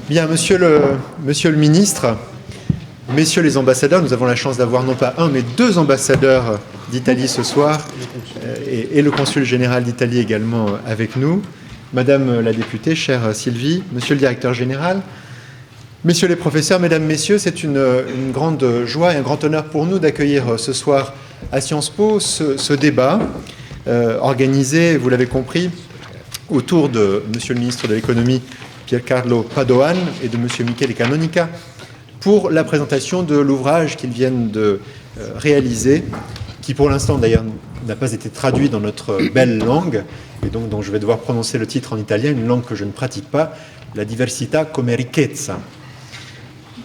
Bien, monsieur le ministre, messieurs les ambassadeurs, nous avons la chance d'avoir non pas un, mais deux ambassadeurs d'Italie ce soir, et le consul général d'Italie également avec nous. Madame la députée, chère Sylvie, monsieur le directeur général, messieurs les professeurs, mesdames, messieurs, c'est une grande joie et un grand honneur pour nous d'accueillir ce soir à Sciences Po ce débat organisé, vous l'avez compris, autour de monsieur le ministre de l'économie, Piercarlo Padoan, et de M. Michele Canonica, pour la présentation de l'ouvrage qu'ils viennent de réaliser, qui pour l'instant d'ailleurs n'a pas été traduit dans notre belle langue, et donc dont je vais devoir prononcer le titre en italien, une langue que je ne pratique pas, La diversità come ricchezza.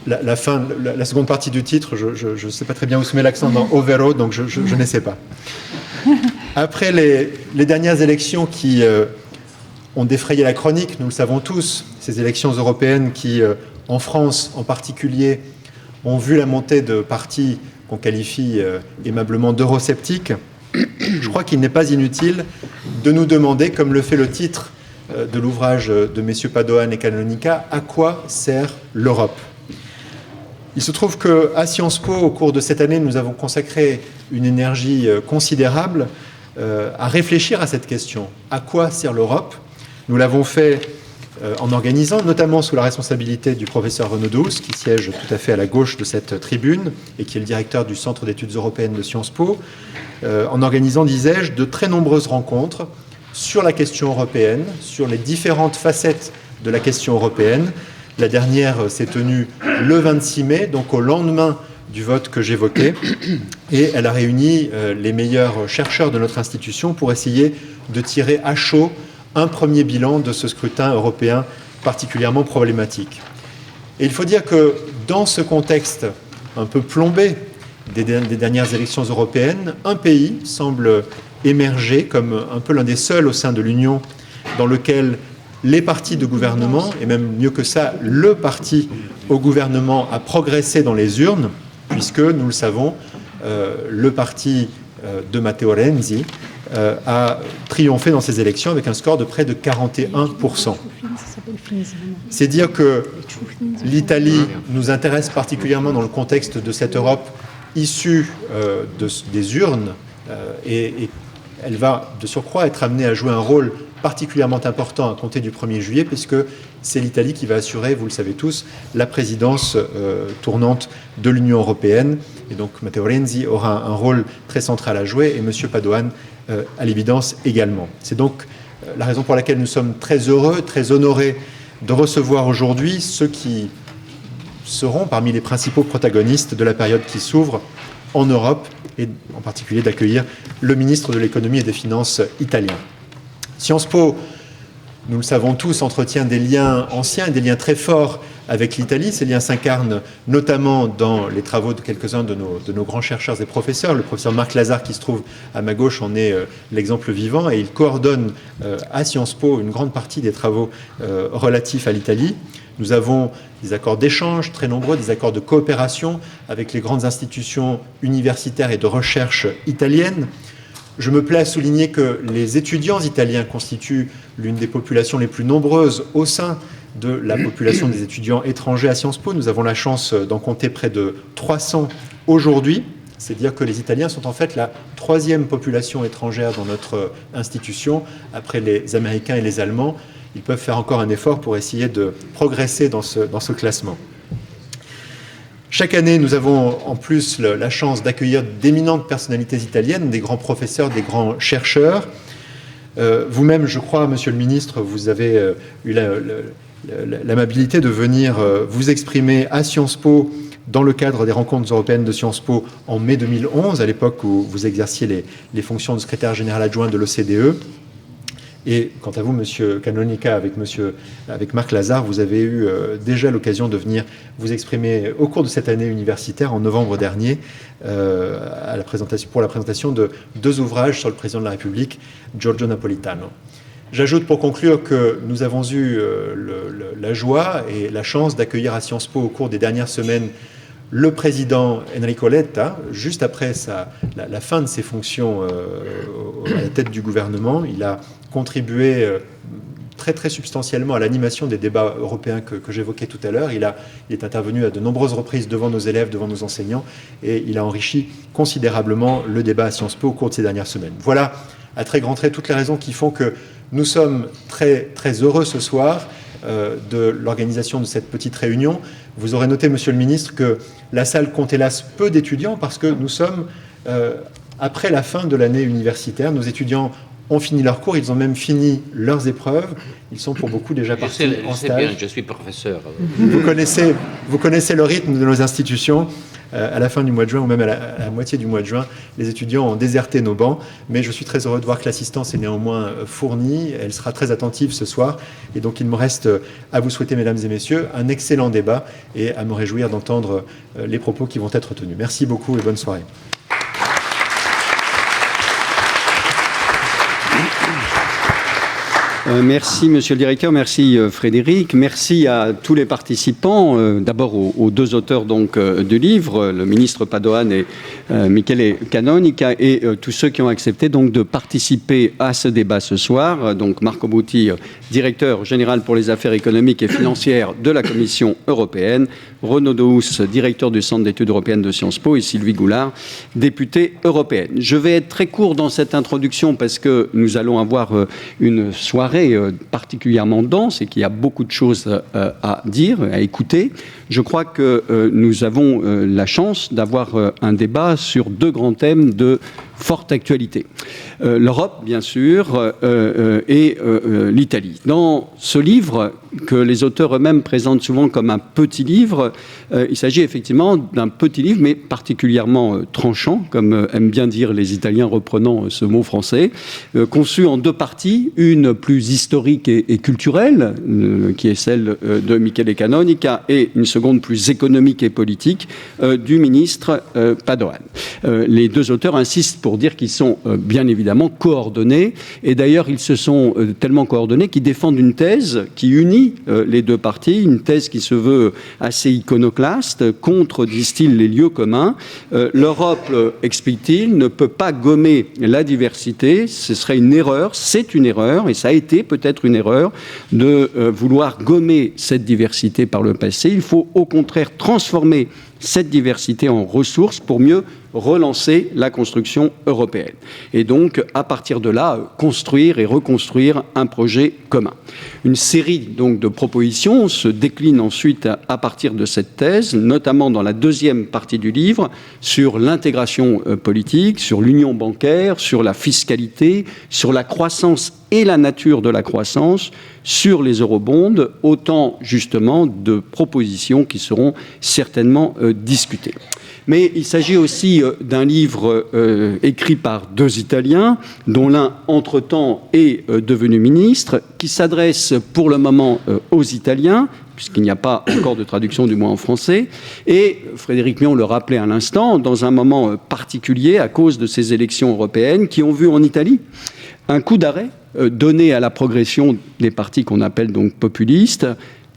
La seconde partie du titre, je ne sais pas très bien où se met l'accent dans ovvero, donc je n'essaie pas. Après les dernières élections qui ont défrayé la chronique, nous le savons tous, ces élections européennes qui, en France en particulier, ont vu la montée de partis qu'on qualifie aimablement d'eurosceptiques, je crois qu'il n'est pas inutile de nous demander, comme le fait le titre de l'ouvrage de messieurs Padoan et Canonica, à quoi sert l'Europe ? Il se trouve qu'à Sciences Po, au cours de cette année, nous avons consacré une énergie considérable à réfléchir à cette question. À quoi sert l'Europe ? Nous l'avons fait en organisant, notamment sous la responsabilité du professeur Renaud Douce, qui siège tout à fait à la gauche de cette tribune et qui est le directeur du Centre d'études européennes de Sciences Po, en organisant, disais-je, de très nombreuses rencontres sur la question européenne, sur les différentes facettes de la question européenne. La dernière s'est tenue le 26 mai, donc au lendemain du vote que j'évoquais, et elle a réuni les meilleurs chercheurs de notre institution pour essayer de tirer à chaud un premier bilan de ce scrutin européen particulièrement problématique. Et il faut dire que dans ce contexte un peu plombé des dernières élections européennes, un pays semble émerger comme un peu l'un des seuls au sein de l'Union dans lequel les partis de gouvernement, et même mieux que ça, le parti au gouvernement a progressé dans les urnes, puisque, nous le savons, le parti de Matteo Renzi a triomphé dans ces élections avec un score de près de 41%. C'est dire que l'Italie nous intéresse particulièrement dans le contexte de cette Europe issue des urnes, et elle va de surcroît être amenée à jouer un rôle particulièrement important à compter du 1er juillet, puisque c'est l'Italie qui va assurer, vous le savez tous, la présidence tournante de l'Union européenne. Et donc Matteo Renzi aura un rôle très central à jouer, et M. Padoan, à l'évidence, également. C'est donc la raison pour laquelle nous sommes très heureux, très honorés de recevoir aujourd'hui ceux qui seront parmi les principaux protagonistes de la période qui s'ouvre en Europe, et en particulier d'accueillir le ministre de l'économie et des finances italien. Sciences Po, nous le savons tous, entretient des liens anciens et des liens très forts avec l'Italie. Ces liens s'incarnent notamment dans les travaux de quelques-uns de nos grands chercheurs et professeurs. Le professeur Marc Lazare, qui se trouve à ma gauche, en est l'exemple vivant, et il coordonne à Sciences Po une grande partie des travaux relatifs à l'Italie. Nous avons des accords d'échange très nombreux, des accords de coopération avec les grandes institutions universitaires et de recherche italiennes. Je me plais à souligner que les étudiants italiens constituent l'une des populations les plus nombreuses au sein de la population des étudiants étrangers à Sciences Po. Nous avons la chance d'en compter près de 300 aujourd'hui. C'est dire que les Italiens sont en fait la troisième population étrangère dans notre institution, après les Américains et les Allemands. Ils peuvent faire encore un effort pour essayer de progresser dans ce classement. Chaque année, nous avons en plus la chance d'accueillir d'éminentes personnalités italiennes, des grands professeurs, des grands chercheurs. Vous-même, je crois, Monsieur le Ministre, vous avez eu l'amabilité de venir vous exprimer à Sciences Po dans le cadre des rencontres européennes de Sciences Po en mai 2011, à l'époque où vous exerciez les fonctions de secrétaire général adjoint de l'OCDE. Et quant à vous, Monsieur Canonica, avec Marc Lazare, vous avez eu déjà l'occasion de venir vous exprimer au cours de cette année universitaire, en novembre dernier, pour la présentation de deux ouvrages sur le président de la République, Giorgio Napolitano. J'ajoute pour conclure que nous avons eu la joie et la chance d'accueillir à Sciences Po au cours des dernières semaines le président Enrico Letta, juste après la fin de ses fonctions à la tête du gouvernement. Il a contribué très très substantiellement à l'animation des débats européens que j'évoquais tout à l'heure. Il est intervenu à de nombreuses reprises devant nos élèves, devant nos enseignants, et il a enrichi considérablement le débat à Sciences Po au cours de ces dernières semaines. Voilà, à très grands traits, toutes les raisons qui font que nous sommes très, très heureux ce soir de l'organisation de cette petite réunion. Vous aurez noté, Monsieur le Ministre, que la salle compte hélas peu d'étudiants parce que nous sommes après la fin de l'année universitaire. Nos étudiants ont fini leur cours, ils ont même fini leurs épreuves. Ils sont pour beaucoup déjà partis en stage. Bien, je suis professeur. Vous connaissez le rythme de nos institutions. À la fin du mois de juin, ou même à la moitié du mois de juin, les étudiants ont déserté nos bancs. Mais je suis très heureux de voir que l'assistance est néanmoins fournie. Elle sera très attentive ce soir. Et donc, il me reste à vous souhaiter, mesdames et messieurs, un excellent débat et à me réjouir d'entendre les propos qui vont être tenus. Merci beaucoup et bonne soirée. Merci, Monsieur le Directeur. Merci, Frédéric. Merci à tous les participants. D'abord aux deux auteurs donc du livre, le ministre Padoan et Michele Canonica, et tous ceux qui ont accepté donc de participer à ce débat ce soir. Donc Marco Butti, directeur général pour les affaires économiques et financières de la Commission européenne, Renaud Dehousse, directeur du Centre d'études européennes de Sciences Po, et Sylvie Goulard, députée européenne. Je vais être très court dans cette introduction parce que nous allons avoir une soirée particulièrement dense et qu'il y a beaucoup de choses à dire, à écouter. Je crois que nous avons la chance d'avoir un débat sur deux grands thèmes de forte actualité. L'Europe, bien sûr, et l'Italie. Dans ce livre, que les auteurs eux-mêmes présentent souvent comme un petit livre, il s'agit effectivement d'un petit livre, mais particulièrement tranchant, comme aiment bien dire les Italiens reprenant ce mot français, conçu en deux parties, une plus historique et culturelle, qui est celle de Michele Canonica, et une seconde plus économique et politique du ministre Padoan. Les deux auteurs insistent pour dire qu'ils sont bien évidemment coordonnés, et d'ailleurs ils se sont tellement coordonnés qu'ils défendent une thèse qui unit les deux parties, une thèse qui se veut assez iconoclaste, contre, disent-ils, les lieux communs. L'Europe, explique-t-il, ne peut pas gommer la diversité, ce serait une erreur, c'est une erreur, et ça a été peut-être une erreur de vouloir gommer cette diversité par le passé. Il faut au contraire transformer cette diversité en ressources pour mieux relancer la construction européenne. Et donc, à partir de là, construire et reconstruire un projet commun. Une série donc de propositions se décline ensuite à partir de cette thèse, notamment dans la deuxième partie du livre, sur l'intégration politique, sur l'union bancaire, sur la fiscalité, sur la croissance et la nature de la croissance, sur les eurobonds, autant justement de propositions qui seront certainement discutées. Mais il s'agit aussi d'un livre écrit par deux Italiens, dont l'un, entre-temps, est devenu ministre, qui s'adresse pour le moment aux Italiens, puisqu'il n'y a pas encore de traduction, du moins en français, et Frédéric Mion le rappelait à l'instant, dans un moment particulier, à cause de ces élections européennes, qui ont vu en Italie un coup d'arrêt donné à la progression des partis qu'on appelle donc populistes,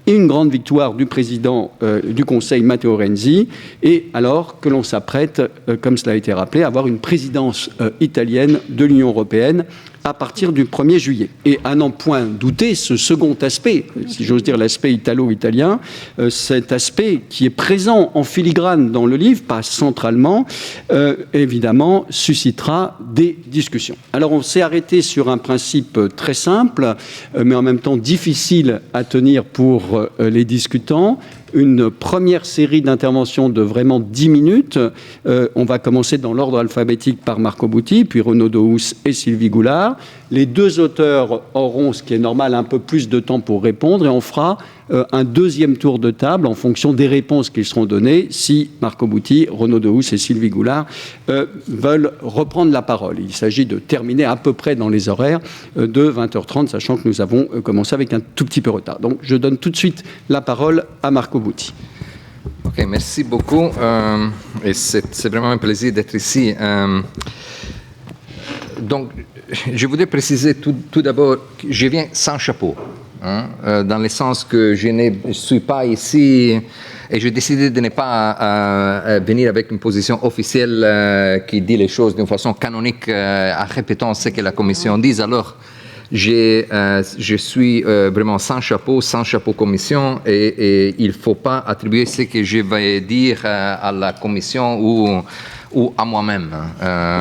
et une grande victoire du président du Conseil, Matteo Renzi, et alors que l'on s'apprête, comme cela a été rappelé, à avoir une présidence italienne de l'Union européenne à partir du 1er juillet. Et à n'en point douter, ce second aspect, si j'ose dire l'aspect italo-italien, cet aspect qui est présent en filigrane dans le livre, pas centralement, évidemment, suscitera des discussions. Alors on s'est arrêté sur un principe très simple, mais en même temps difficile à tenir pour les discutants. Une première série d'interventions de vraiment 10 minutes. On va commencer dans l'ordre alphabétique par Marco Butti, puis Renaud Dehousse et Sylvie Goulard. Les deux auteurs auront, ce qui est normal, un peu plus de temps pour répondre, et on fera un deuxième tour de table en fonction des réponses qui seront données, si Marco Butti, Renaud Dehousse et Sylvie Goulard veulent reprendre la parole. Il s'agit de terminer à peu près dans les horaires de 20h30, sachant que nous avons commencé avec un tout petit peu de retard. Donc je donne tout de suite la parole à Marco Butti. Ok, merci beaucoup. Et c'est vraiment un plaisir d'être ici. Donc, je voudrais préciser tout d'abord que je viens sans chapeau, dans le sens que je ne suis pas ici et j'ai décidé de ne pas venir avec une position officielle qui dit les choses d'une façon canonique en répétant ce que la Commission dit. Alors, je suis vraiment sans chapeau commission et il ne faut pas attribuer ce que je vais dire à la commission ou à moi-même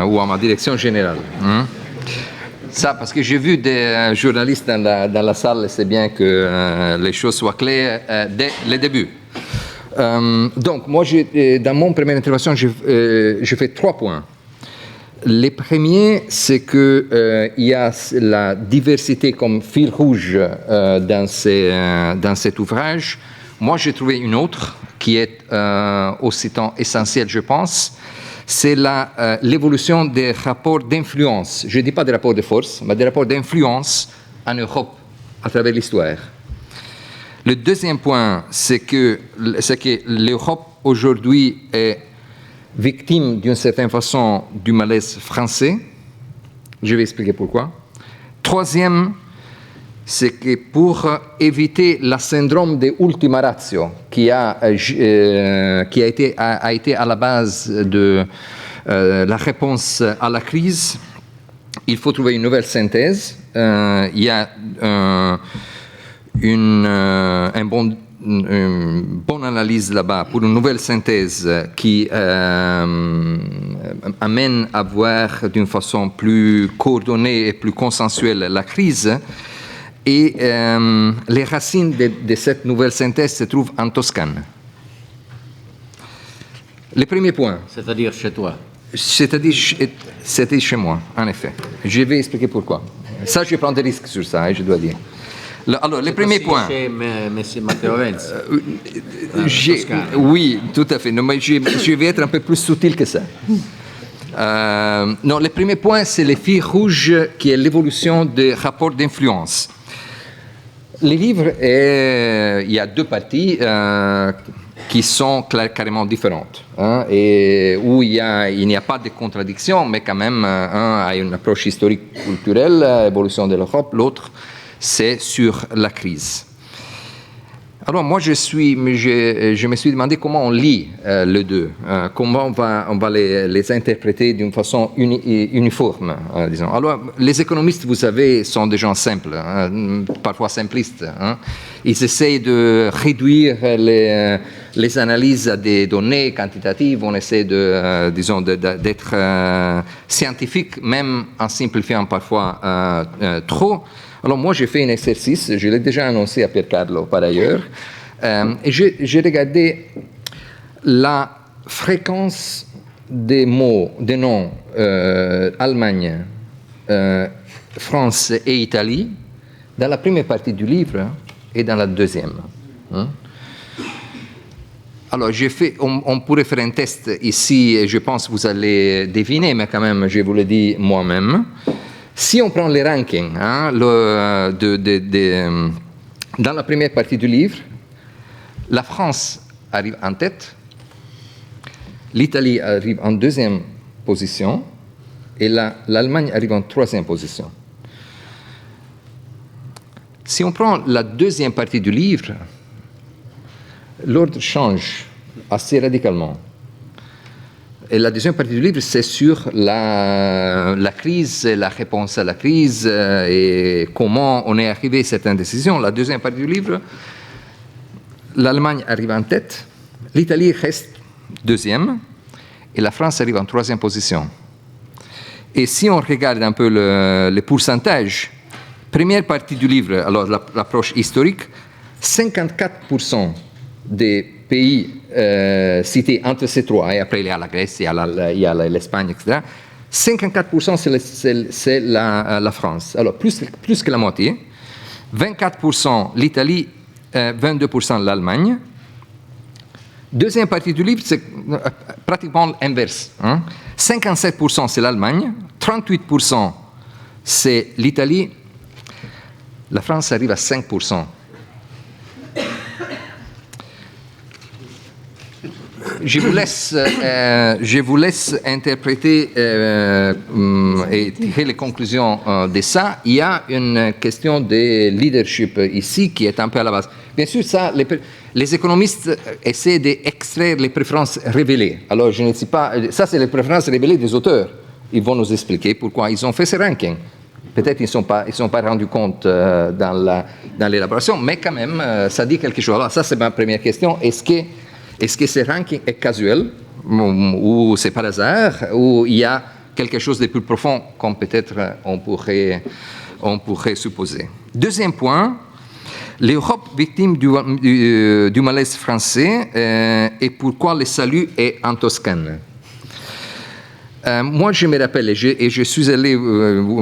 ou à ma direction générale. Ça, parce que j'ai vu des journalistes dans la salle, c'est bien que les choses soient claires dès le début. Donc, moi, dans mon première intervention, je fais 3 points. Le premier, c'est qu'il y a la diversité comme fil rouge dans cet ouvrage. Moi, j'ai trouvé une autre qui est aussi essentielle, je pense. C'est l'évolution des rapports d'influence. Je ne dis pas des rapports de force, mais des rapports d'influence en Europe à travers l'histoire. Le deuxième point, c'est que l'Europe aujourd'hui est victime d'une certaine façon du malaise français. Je vais expliquer pourquoi. Troisième, c'est que pour éviter le syndrome de ultima ratio qui a été à la base de la réponse à la crise, il faut trouver une nouvelle synthèse. Il y a une bonne analyse là-bas pour une nouvelle synthèse qui amène à voir d'une façon plus coordonnée et plus consensuelle la crise. Et les racines de cette nouvelle synthèse se trouvent en Toscane. Le premier point. C'est-à-dire chez toi. C'était chez moi, en effet. Je vais expliquer pourquoi. Ça, je prends des risques sur ça, je dois dire. Alors, le premier point. Chez M. Matteo Renzi. Oui, tout à fait. Non, mais je vais être un peu plus subtil que ça. Non, le premier point, c'est le fil rouge qui est l'évolution des rapports d'influence. Le livre, il y a 2 parties qui sont carrément différentes, et où il n'y a pas de contradiction, mais quand même, un a une approche historique culturelle, évolution de l'Europe, l'autre, c'est sur la crise. Alors moi, je me suis demandé comment on lit les deux, comment on va les interpréter d'une façon uniforme, disons. Alors, les économistes, vous savez, sont des gens simples, parfois simplistes. Ils essayent de réduire les analyses à des données quantitatives. On essaie d'être scientifique, même en simplifiant parfois trop. Alors moi, j'ai fait un exercice, je l'ai déjà annoncé à Piercarlo par ailleurs, et j'ai regardé la fréquence des mots, des noms Allemagne, France et Italie dans la première partie du livre et dans la deuxième. Alors, on pourrait faire un test ici, et je pense que vous allez deviner, mais quand même, je vous le dis moi-même. Si on prend les rankings dans la première partie du livre, la France arrive en tête, l'Italie arrive en deuxième position et l'Allemagne arrive en troisième position. Si on prend la deuxième partie du livre, l'ordre change assez radicalement. Et la deuxième partie du livre, c'est sur la crise, la réponse à la crise et comment on est arrivé à certaines décisions. La deuxième partie du livre, l'Allemagne arrive en tête, l'Italie reste deuxième et la France arrive en troisième position. Et si on regarde un peu le pourcentage, première partie du livre, alors l'approche historique, 54% des pays cités entre ces trois, et après il y a la Grèce, il y a l'Espagne, etc. 54% c'est la France, alors plus que la moitié. 24% l'Italie, 22% l'Allemagne. Deuxième partie du livre, c'est pratiquement l'inverse. 57% c'est l'Allemagne, 38% c'est l'Italie, la France arrive à 5%. je vous laisse interpréter et tirer les conclusions de ça. Il y a une question de leadership ici qui est un peu à la base. Bien sûr, ça, les économistes essaient d'extraire les préférences révélées. Alors, je ne sais pas, ça c'est les préférences révélées des auteurs. Ils vont nous expliquer pourquoi ils ont fait ces rankings. Peut-être qu'ils ne sont pas rendus compte dans l'élaboration, mais quand même, ça dit quelque chose. Alors, ça, c'est ma première question. Est-ce que ce ranking est casuel, ou c'est par hasard, ou il y a quelque chose de plus profond, comme peut-être on pourrait supposer. Deuxième point, l'Europe victime du malaise français et pourquoi le salut est en Toscane. Moi, je me rappelle, et je suis allé,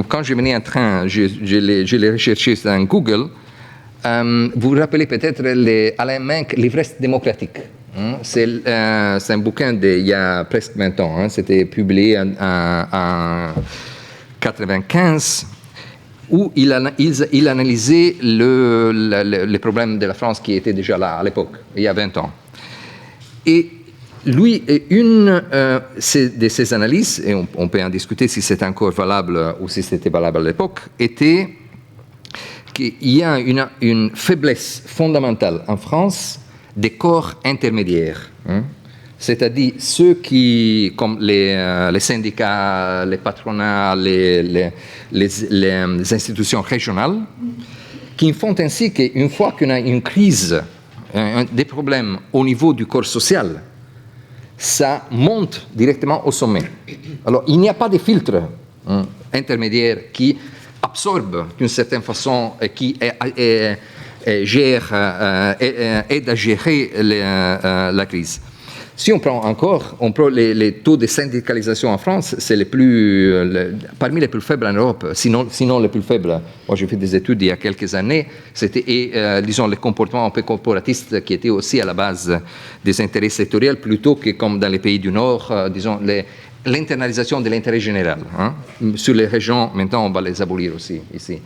quand je venais en train, je l'ai recherché dans Google. Vous vous rappelez peut-être Alain Menck, L'ivresse démocratique. C'est un bouquin d'il y a presque 20 ans. C'était publié en 1995, où il analysait les problèmes de la France qui étaient déjà là à l'époque, il y a 20 ans. Et lui, une de ses analyses, et on peut en discuter si c'est encore valable ou si c'était valable à l'époque, était qu'il y a une faiblesse fondamentale en France des corps intermédiaires. C'est-à-dire ceux qui, comme les syndicats, les patronats, les institutions régionales, qui font ainsi qu'une fois qu'on a une crise, des problèmes au niveau du corps social, ça monte directement au sommet. Alors, il n'y a pas de filtre intermédiaire qui absorbe d'une certaine façon, qui gère, aide à gérer la crise. Si on prend les taux de syndicalisation en France, c'est parmi les plus faibles en Europe, sinon les plus faibles. Moi, j'ai fait des études il y a quelques années. C'était, disons, les comportements un peu corporatistes qui étaient aussi à la base des intérêts sectoriels, plutôt que comme dans les pays du Nord, disons, l'internalisation de l'intérêt général. Sur les régions, maintenant, on va les abolir aussi, ici,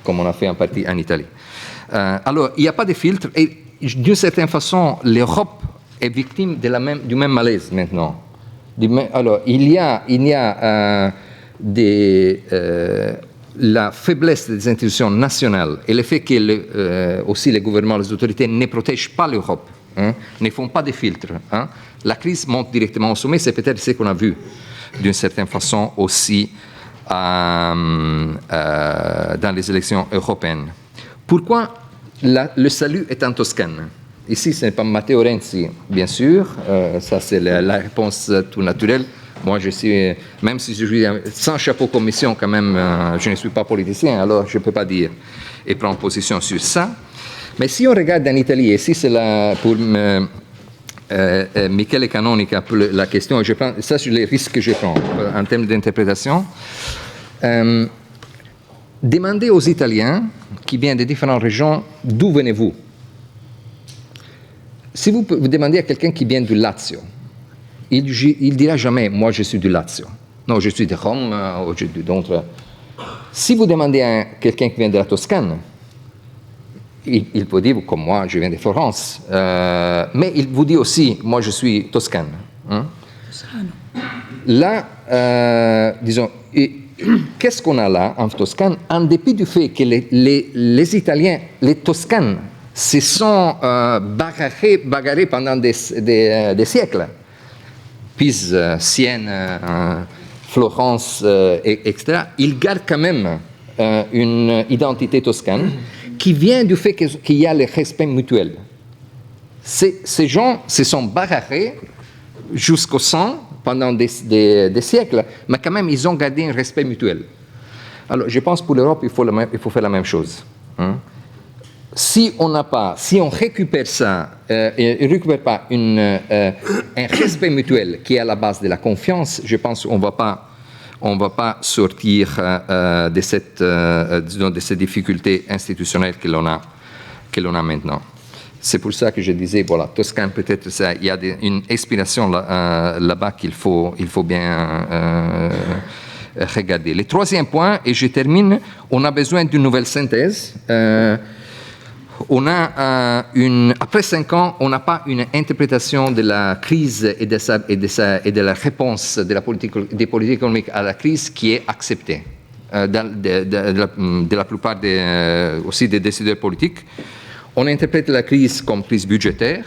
comme on a fait en partie en Italie. Alors, il n'y a pas de filtre, et d'une certaine façon, l'Europe est victime du même malaise maintenant. Alors, il y a la faiblesse des institutions nationales et le fait que aussi les gouvernements, les autorités ne protègent pas l'Europe, ne font pas de filtres. La crise monte directement au sommet, c'est peut-être ce qu'on a vu d'une certaine façon aussi dans les élections européennes. Pourquoi le salut est en Toscane? Ici, ce n'est pas Matteo Renzi, bien sûr. Ça, c'est la réponse tout naturelle. Moi, même si je suis sans chapeau commission, quand même, je ne suis pas politicien, alors je ne peux pas dire et prendre position sur ça. Mais si on regarde en Italie, et si c'est pour Michele Canonica, pour la question, ça, c'est les risques que je prends en termes d'interprétation. Demandez aux Italiens qui viennent des différentes régions, d'où venez-vous? Si vous demandez à quelqu'un qui vient du Lazio, il dira jamais « moi je suis du Lazio ». Non, je suis de Rome, ou je suis d'autres. Si vous demandez à quelqu'un qui vient de la Toscane, il peut dire comme moi, je viens de Florence. Mais il vous dit aussi « moi je suis toscane ». Là, disons, qu'est-ce qu'on a là en Toscane? En dépit du fait que les Italiens, les Toscanes, se sont bagarrés pendant des siècles. Pise, Sienne, Florence, etc. Ils gardent quand même une identité toscane qui vient du fait qu'il y a le respect mutuel. Ces gens se sont bagarrés jusqu'au sang pendant des siècles, mais quand même, ils ont gardé un respect mutuel. Alors, je pense que pour l'Europe, il faut faire la même chose. Si on récupère ça, et ne récupère pas un respect mutuel qui est à la base de la confiance, je pense qu'on ne va pas sortir de ces difficultés institutionnelles que l'on a maintenant. C'est pour ça que je disais, voilà, Toscane, peut-être, il y a une inspiration là-bas qu'il faut bien regarder. Le troisième point, et je termine, on a besoin d'une nouvelle synthèse. après 5 ans, on n'a pas une interprétation de la crise et de la réponse des politiques économiques à la crise qui est acceptée de la plupart aussi des décideurs politiques. On interprète la crise comme crise budgétaire,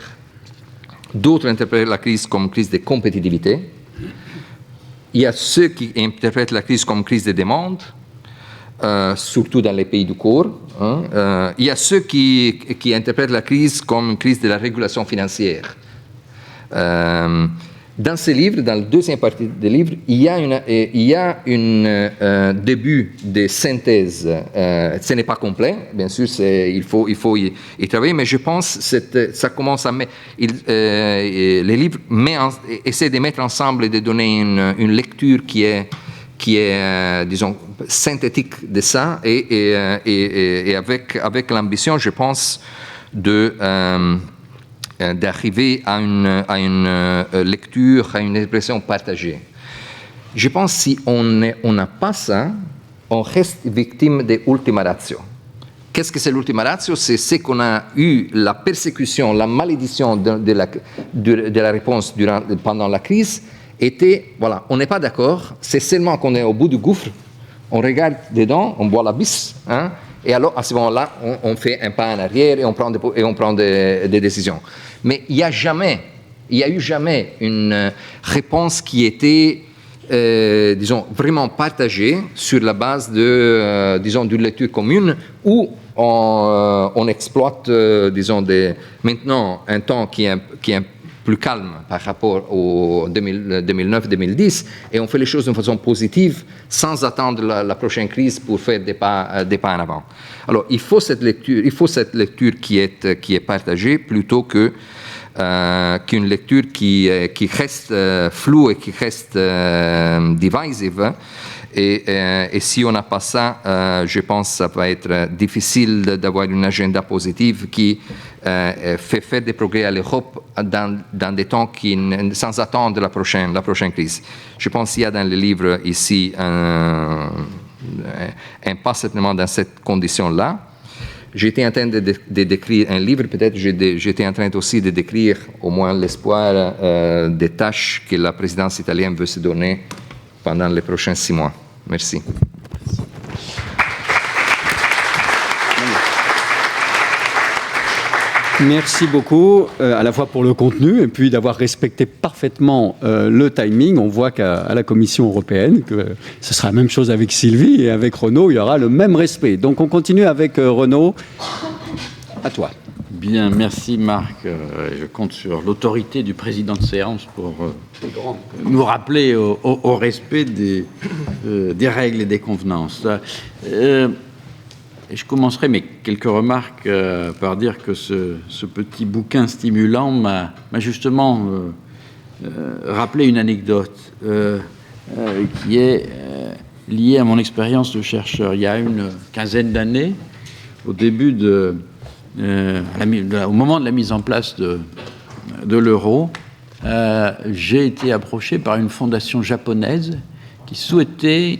d'autres interprètent la crise comme crise de compétitivité. Il y a ceux qui interprètent la crise comme crise de demande, surtout dans les pays du cours. Il y a ceux qui interprètent la crise comme une crise de la régulation financière. Dans ce livre, dans la deuxième partie du livre, il y a un début de synthèse. Ce n'est pas complet, bien sûr, il faut y travailler, mais je pense que ça commence à les livres essaient de mettre ensemble et de donner une lecture qui est disons, synthétique de ça, et avec l'ambition, je pense, d'arriver à une lecture, à une expression partagée. Je pense que si on n'a pas ça, on reste victime de ultima ratio. Qu'est-ce que c'est l'ultima ratio? C'est ce qu'on a eu, la persécution, la malédiction de la réponse pendant la crise, était, voilà, on n'est pas d'accord, c'est seulement qu'on est au bout du gouffre, on regarde dedans, on voit l'abysse, et alors à ce moment-là, on fait un pas en arrière et on prend des décisions. Mais il n'y a eu jamais une réponse qui était, disons, vraiment partagée sur la base d'une lecture commune où on exploite, disons, maintenant un temps qui est plus calme par rapport au 2009-2010, et on fait les choses d'une façon positive sans attendre la prochaine crise pour faire des pas en avant. Alors, il faut cette lecture qui est partagée plutôt qu'une lecture qui reste floue et qui reste divisive. Et si on n'a pas ça, je pense que ça va être difficile d'avoir un agenda positif qui fait faire des progrès à l'Europe dans des temps sans attendre la prochaine crise. Je pense qu'il y a dans le livre ici un pas certainement dans cette condition-là. J'étais en train de décrire un livre, peut-être j'étais en train aussi de décrire au moins l'espoir des tâches que la présidence italienne veut se donner pendant les prochains 6 mois. Merci. Merci beaucoup, à la fois pour le contenu et puis d'avoir respecté parfaitement le timing. On voit qu'à la Commission européenne, que ce sera la même chose avec Sylvie, et avec Renaud, il y aura le même respect. Donc on continue avec Renaud. À toi. Bien, merci Marc. Je compte sur l'autorité du président de séance pour nous rappeler au respect des règles et des convenances. Je commencerai mes quelques remarques par dire que ce petit bouquin stimulant m'a justement rappelé une anecdote qui est liée à mon expérience de chercheur. Il y a une quinzaine d'années, au début au moment de la mise en place de l'euro, j'ai été approché par une fondation japonaise qui souhaitait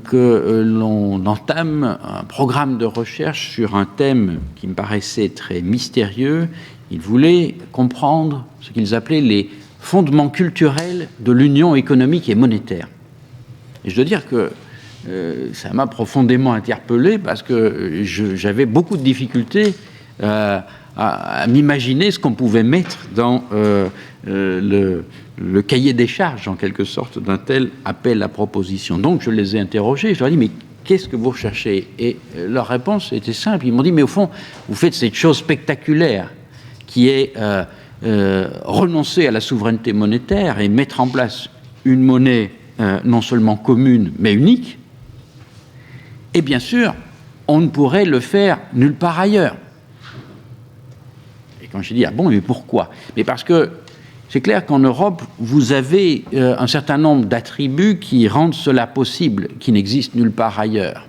que l'on entame un programme de recherche sur un thème qui me paraissait très mystérieux. Ils voulaient comprendre ce qu'ils appelaient les fondements culturels de l'union économique et monétaire. Et je dois dire que ça m'a profondément interpellé parce que j'avais beaucoup de difficultés à m'imaginer ce qu'on pouvait mettre dans le cahier des charges, en quelque sorte, d'un tel appel à proposition. Donc, je les ai interrogés, je leur ai dit, mais qu'est-ce que vous recherchez? Et leur réponse était simple. Ils m'ont dit, mais au fond, vous faites cette chose spectaculaire qui est renoncer à la souveraineté monétaire et mettre en place une monnaie non seulement commune, mais unique. Et bien sûr, on ne pourrait le faire nulle part ailleurs. Et quand j'ai dit, ah bon, mais pourquoi? Mais parce que c'est clair qu'en Europe, vous avez un certain nombre d'attributs qui rendent cela possible, qui n'existent nulle part ailleurs.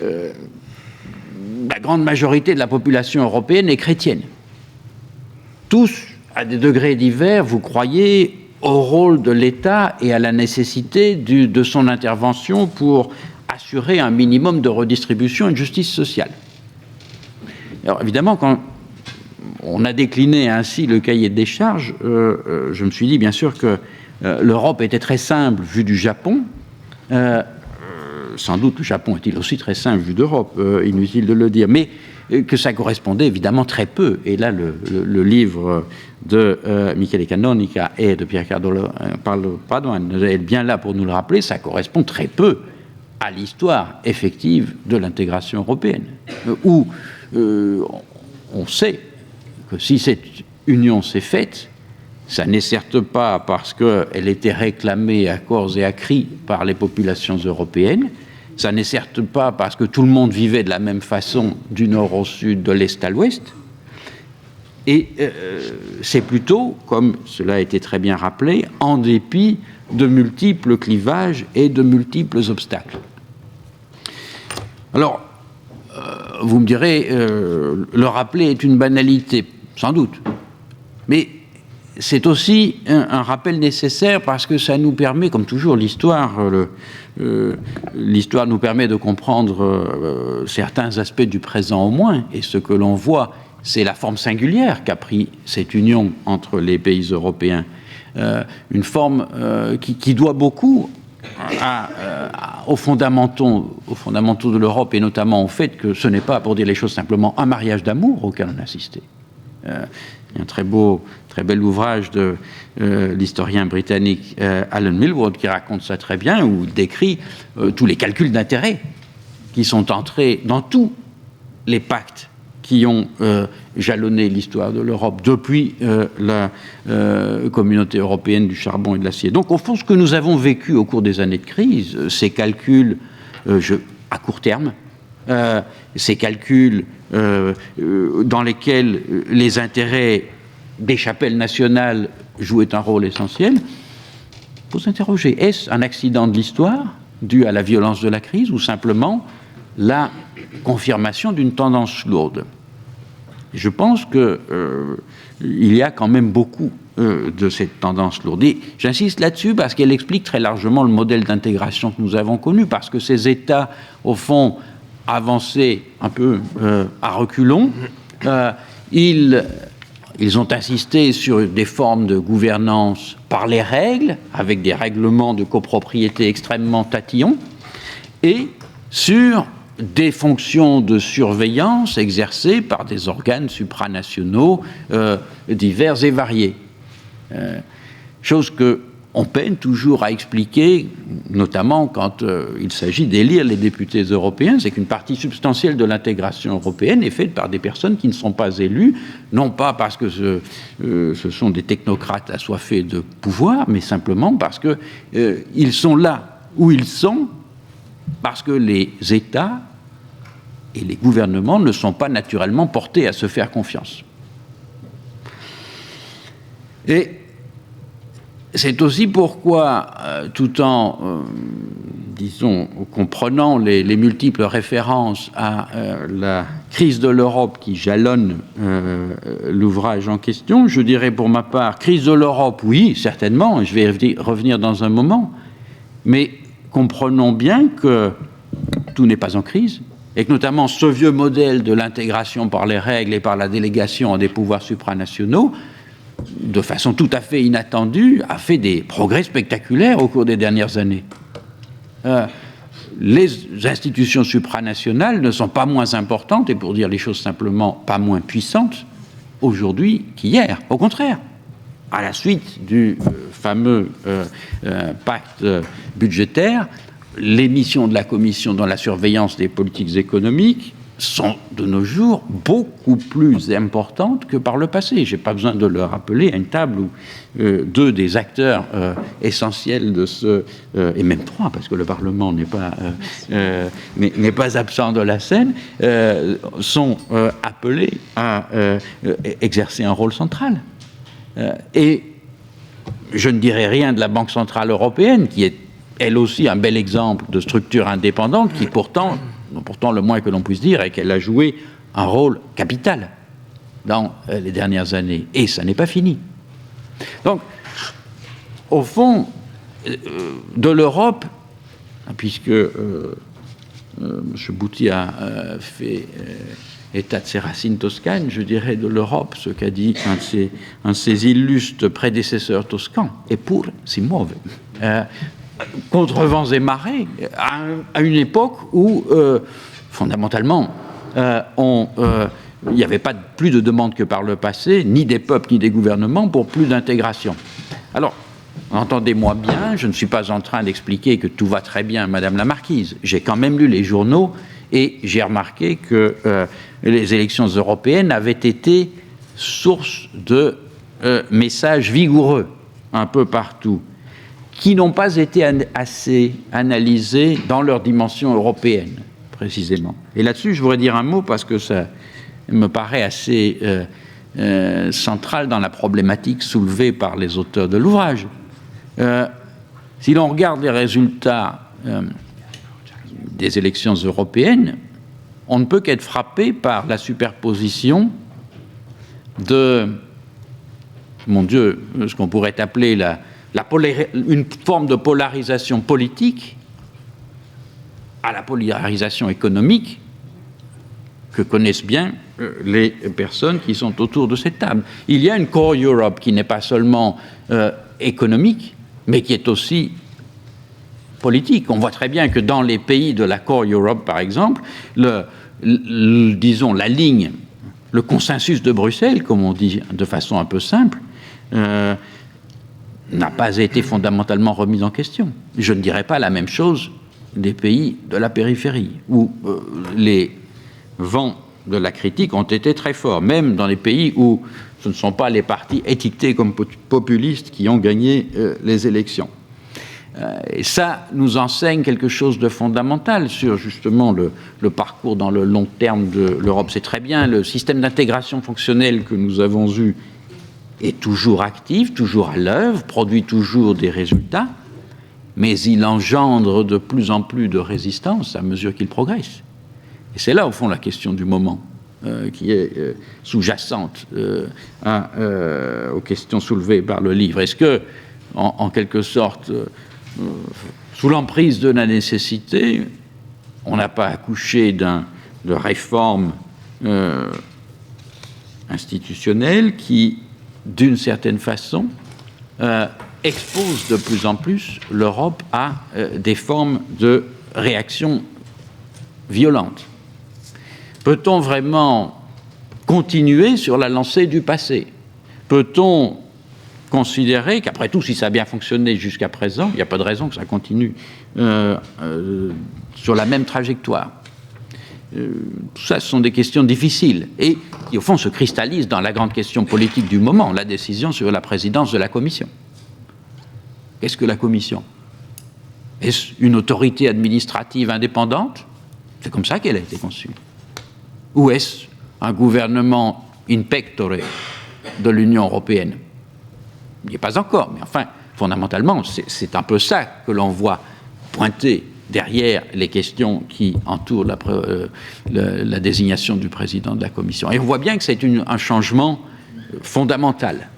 La grande majorité de la population européenne est chrétienne. Tous, à des degrés divers, vous croyez au rôle de l'État et à la nécessité de son intervention pour assurer un minimum de redistribution et de justice sociale. Alors évidemment, quand on a décliné ainsi le cahier des charges, je me suis dit bien sûr que l'Europe était très simple vue du Japon. Sans doute le Japon est-il aussi très simple vue d'Europe, inutile de le dire, mais que ça correspondait évidemment très peu. Et là, le livre de Michele Canonica et de Piercarlo Padoan est bien là pour nous le rappeler, ça correspond très peu à l'histoire effective de l'intégration européenne, où on sait que si cette union s'est faite, ça n'est certes pas parce qu'elle était réclamée à corps et à cri par les populations européennes, ça n'est certes pas parce que tout le monde vivait de la même façon du nord au sud, de l'est à l'ouest, et c'est plutôt, comme cela a été très bien rappelé, en dépit de multiples clivages et de multiples obstacles. Alors, vous me direz, le rappeler est une banalité, sans doute, mais c'est aussi un rappel nécessaire parce que ça nous permet, comme toujours, l'histoire nous permet de comprendre certains aspects du présent au moins, et ce que l'on voit, c'est la forme singulière qu'a pris cette union entre les pays européens, une forme qui doit beaucoup aux fondamentaux de l'Europe, et notamment au fait que ce n'est pas, pour dire les choses simplement, un mariage d'amour auquel on assistait. Il y a un très bel ouvrage de l'historien britannique Alan Milward qui raconte ça très bien, où il décrit tous les calculs d'intérêt qui sont entrés dans tous les pactes qui ont jalonné l'histoire de l'Europe depuis la communauté européenne du charbon et de l'acier. Donc, au fond, ce que nous avons vécu au cours des années de crise, ces calculs à court terme, ces calculs dans lesquels les intérêts des chapelles nationales jouaient un rôle essentiel, il faut s'interroger, est-ce un accident de l'histoire dû à la violence de la crise ou simplement la confirmation d'une tendance lourde? Je pense qu'il y a quand même beaucoup de cette tendance lourde. Et j'insiste là-dessus parce qu'elle explique très largement le modèle d'intégration que nous avons connu, parce que ces États, au fond, avançaient un peu à reculons. Ils ont insisté sur des formes de gouvernance par les règles, avec des règlements de copropriété extrêmement tatillons, et sur des fonctions de surveillance exercées par des organes supranationaux divers et variés. Chose qu'on peine toujours à expliquer, notamment quand il s'agit d'élire les députés européens, c'est qu'une partie substantielle de l'intégration européenne est faite par des personnes qui ne sont pas élues, non pas parce que ce sont des technocrates assoiffés de pouvoir, mais simplement parce qu'ils sont là où ils sont, parce que les États et les gouvernements ne sont pas naturellement portés à se faire confiance. Et c'est aussi pourquoi, tout en, disons, comprenant les multiples références à la crise de l'Europe qui jalonne l'ouvrage en question, je dirais pour ma part, crise de l'Europe, oui, certainement, je vais revenir dans un moment, mais comprenons bien que tout n'est pas en crise, et que notamment ce vieux modèle de l'intégration par les règles et par la délégation à des pouvoirs supranationaux, de façon tout à fait inattendue, a fait des progrès spectaculaires au cours des dernières années. Les institutions supranationales ne sont pas moins importantes, et pour dire les choses simplement, pas moins puissantes, aujourd'hui qu'hier. Au contraire, à la suite du fameux pacte budgétaire, les missions de la Commission dans la surveillance des politiques économiques sont de nos jours beaucoup plus importantes que par le passé. Je n'ai pas besoin de le rappeler à une table où deux des acteurs essentiels de ce, et même trois, parce que le Parlement n'est pas absent de la scène, sont appelés à exercer un rôle central. Et je ne dirai rien de la Banque centrale européenne, qui est elle aussi un bel exemple de structure indépendante qui pourtant le moins que l'on puisse dire est qu'elle a joué un rôle capital dans les dernières années. Et ça n'est pas fini. Donc, au fond, de l'Europe, puisque M. Bouty a fait état de ses racines toscanes, je dirais de l'Europe, ce qu'a dit un de ses illustres prédécesseurs toscans, et pour si muove. Contre vents et marées, à une époque où, fondamentalement, il n'y avait pas plus de demandes que par le passé, ni des peuples, ni des gouvernements, pour plus d'intégration. Alors, entendez-moi bien, je ne suis pas en train d'expliquer que tout va très bien, Madame la Marquise. J'ai quand même lu les journaux et j'ai remarqué que les élections européennes avaient été source de messages vigoureux un peu partout, qui n'ont pas été assez analysés dans leur dimension européenne, précisément. Et là-dessus, je voudrais dire un mot parce que ça me paraît assez central dans la problématique soulevée par les auteurs de l'ouvrage. Si l'on regarde les résultats des élections européennes, on ne peut qu'être frappé par la superposition de, mon Dieu, ce qu'on pourrait appeler une forme de polarisation politique à la polarisation économique que connaissent bien les personnes qui sont autour de cette table. Il y a une Core Europe qui n'est pas seulement économique, mais qui est aussi politique. On voit très bien que dans les pays de la Core Europe, par exemple, disons la ligne, le consensus de Bruxelles, comme on dit de façon un peu simple, n'a pas été fondamentalement remis en question. Je ne dirais pas la même chose des pays de la périphérie, où les vents de la critique ont été très forts, même dans les pays où ce ne sont pas les partis étiquetés comme populistes qui ont gagné les élections. Et ça nous enseigne quelque chose de fondamental sur justement le parcours dans le long terme de l'Europe. C'est très bien, le système d'intégration fonctionnelle que nous avons eu est toujours actif, toujours à l'œuvre, produit toujours des résultats, mais il engendre de plus en plus de résistance à mesure qu'il progresse. Et c'est là, au fond, la question du moment, qui est sous-jacente aux questions soulevées par le livre. Est-ce que, en quelque sorte, sous l'emprise de la nécessité, on n'a pas accouché de réformes institutionnelles qui, d'une certaine façon, expose de plus en plus l'Europe à des formes de réaction violente? Peut-on vraiment continuer sur la lancée du passé? Peut-on considérer qu'après tout, si ça a bien fonctionné jusqu'à présent, il n'y a pas de raison que ça continue sur la même trajectoire? Tout ça, ce sont des questions difficiles et qui, au fond, se cristallisent dans la grande question politique du moment, la décision sur la présidence de la Commission. Qu'est-ce que la Commission? Est-ce une autorité administrative indépendante? C'est comme ça qu'elle a été conçue. Ou est-ce un gouvernement in pectore de l'Union européenne? Il n'y est pas encore, mais enfin, fondamentalement, c'est un peu ça que l'on voit pointer derrière les questions qui entourent la désignation du président de la Commission. Et on voit bien que c'est un changement fondamental.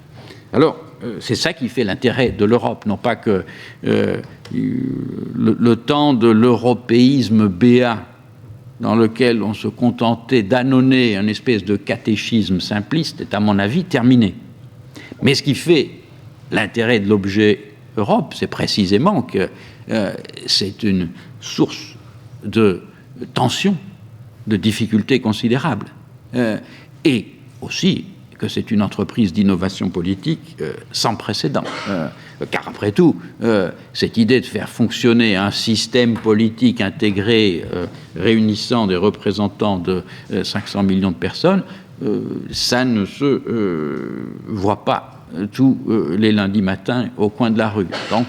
Alors, c'est ça qui fait l'intérêt de l'Europe, non pas que le temps de l'européisme béat dans lequel on se contentait d'annoncer un espèce de catéchisme simpliste est, à mon avis, terminé. Mais ce qui fait l'intérêt de l'objet Europe, c'est précisément que c'est une source de tensions, de difficultés considérables, et aussi que c'est une entreprise d'innovation politique sans précédent. Car après tout, cette idée de faire fonctionner un système politique intégré réunissant des représentants de 500 millions de personnes, ça ne se voit pas tous les lundis matins au coin de la rue. Donc,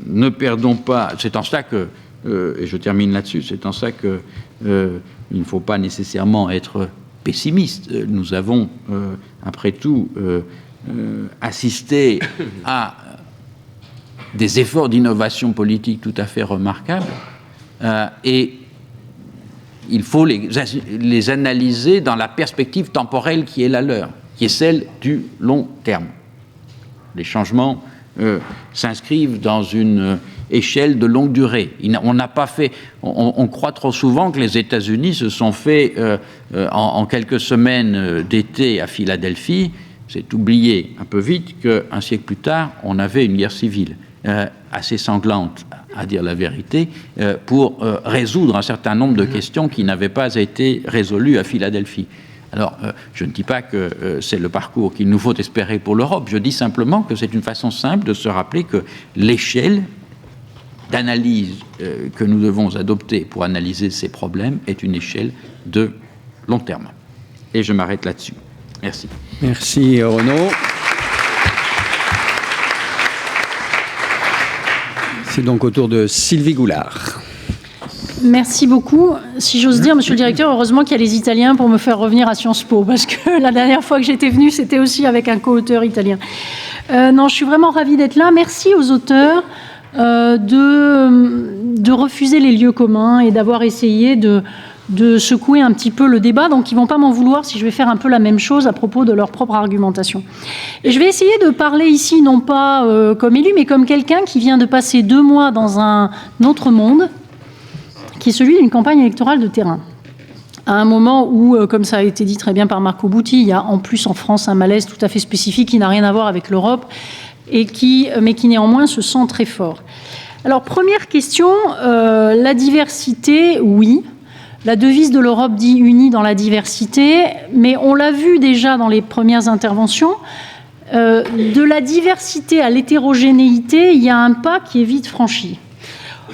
ne perdons pas... C'est en ça que, et je termine là-dessus, c'est en ça que il ne faut pas nécessairement être pessimiste. Nous avons, après tout, assisté à des efforts d'innovation politique tout à fait remarquables, et il faut les analyser dans la perspective temporelle qui est la leur, qui est celle du long terme. Les changements s'inscrivent dans une échelle de longue durée. On n'a pas fait... On croit trop souvent que les États-Unis se sont fait en quelques semaines d'été à Philadelphie. C'est oublié un peu vite qu'un siècle plus tard, on avait une guerre civile assez sanglante, à dire la vérité, pour résoudre un certain nombre de questions qui n'avaient pas été résolues à Philadelphie. Alors, je ne dis pas que c'est le parcours qu'il nous faut espérer pour l'Europe, je dis simplement que c'est une façon simple de se rappeler que l'échelle d'analyse que nous devons adopter pour analyser ces problèmes est une échelle de long terme. Et je m'arrête là-dessus. Merci. Merci Renaud. C'est donc au tour de Sylvie Goulard. Merci beaucoup. Si j'ose dire, monsieur le directeur, heureusement qu'il y a les Italiens pour me faire revenir à Sciences Po, parce que la dernière fois que j'étais venue, c'était aussi avec un co-auteur italien. Non, je suis vraiment ravie d'être là. Merci aux auteurs de refuser les lieux communs et d'avoir essayé de secouer un petit peu le débat. Donc, ils ne vont pas m'en vouloir si je vais faire un peu la même chose à propos de leur propre argumentation. Et je vais essayer de parler ici, non pas comme élu, mais comme quelqu'un qui vient de passer 2 mois dans un autre monde, qui est celui d'une campagne électorale de terrain. À un moment où, comme ça a été dit très bien par Marco Butti, il y a en plus en France un malaise tout à fait spécifique qui n'a rien à voir avec l'Europe, mais qui néanmoins se sent très fort. Alors, première question, la diversité, oui. La devise de l'Europe dit « unie dans la diversité », mais on l'a vu déjà dans les premières interventions, de la diversité à l'hétérogénéité, il y a un pas qui est vite franchi.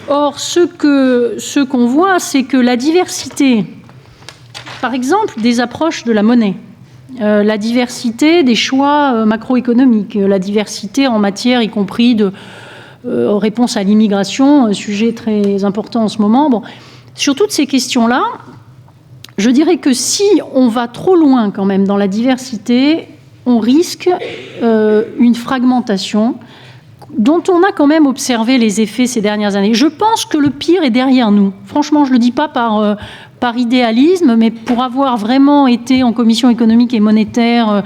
Or, ce qu'on voit, c'est que la diversité, par exemple, des approches de la monnaie, la diversité des choix macroéconomiques, la diversité en matière, y compris de réponse à l'immigration, sujet très important en ce moment. Bon, sur toutes ces questions-là, je dirais que si on va trop loin quand même dans la diversité, on risque une fragmentation dont on a quand même observé les effets ces dernières années. Je pense que le pire est derrière nous. Franchement, je ne le dis pas par idéalisme, mais pour avoir vraiment été en commission économique et monétaire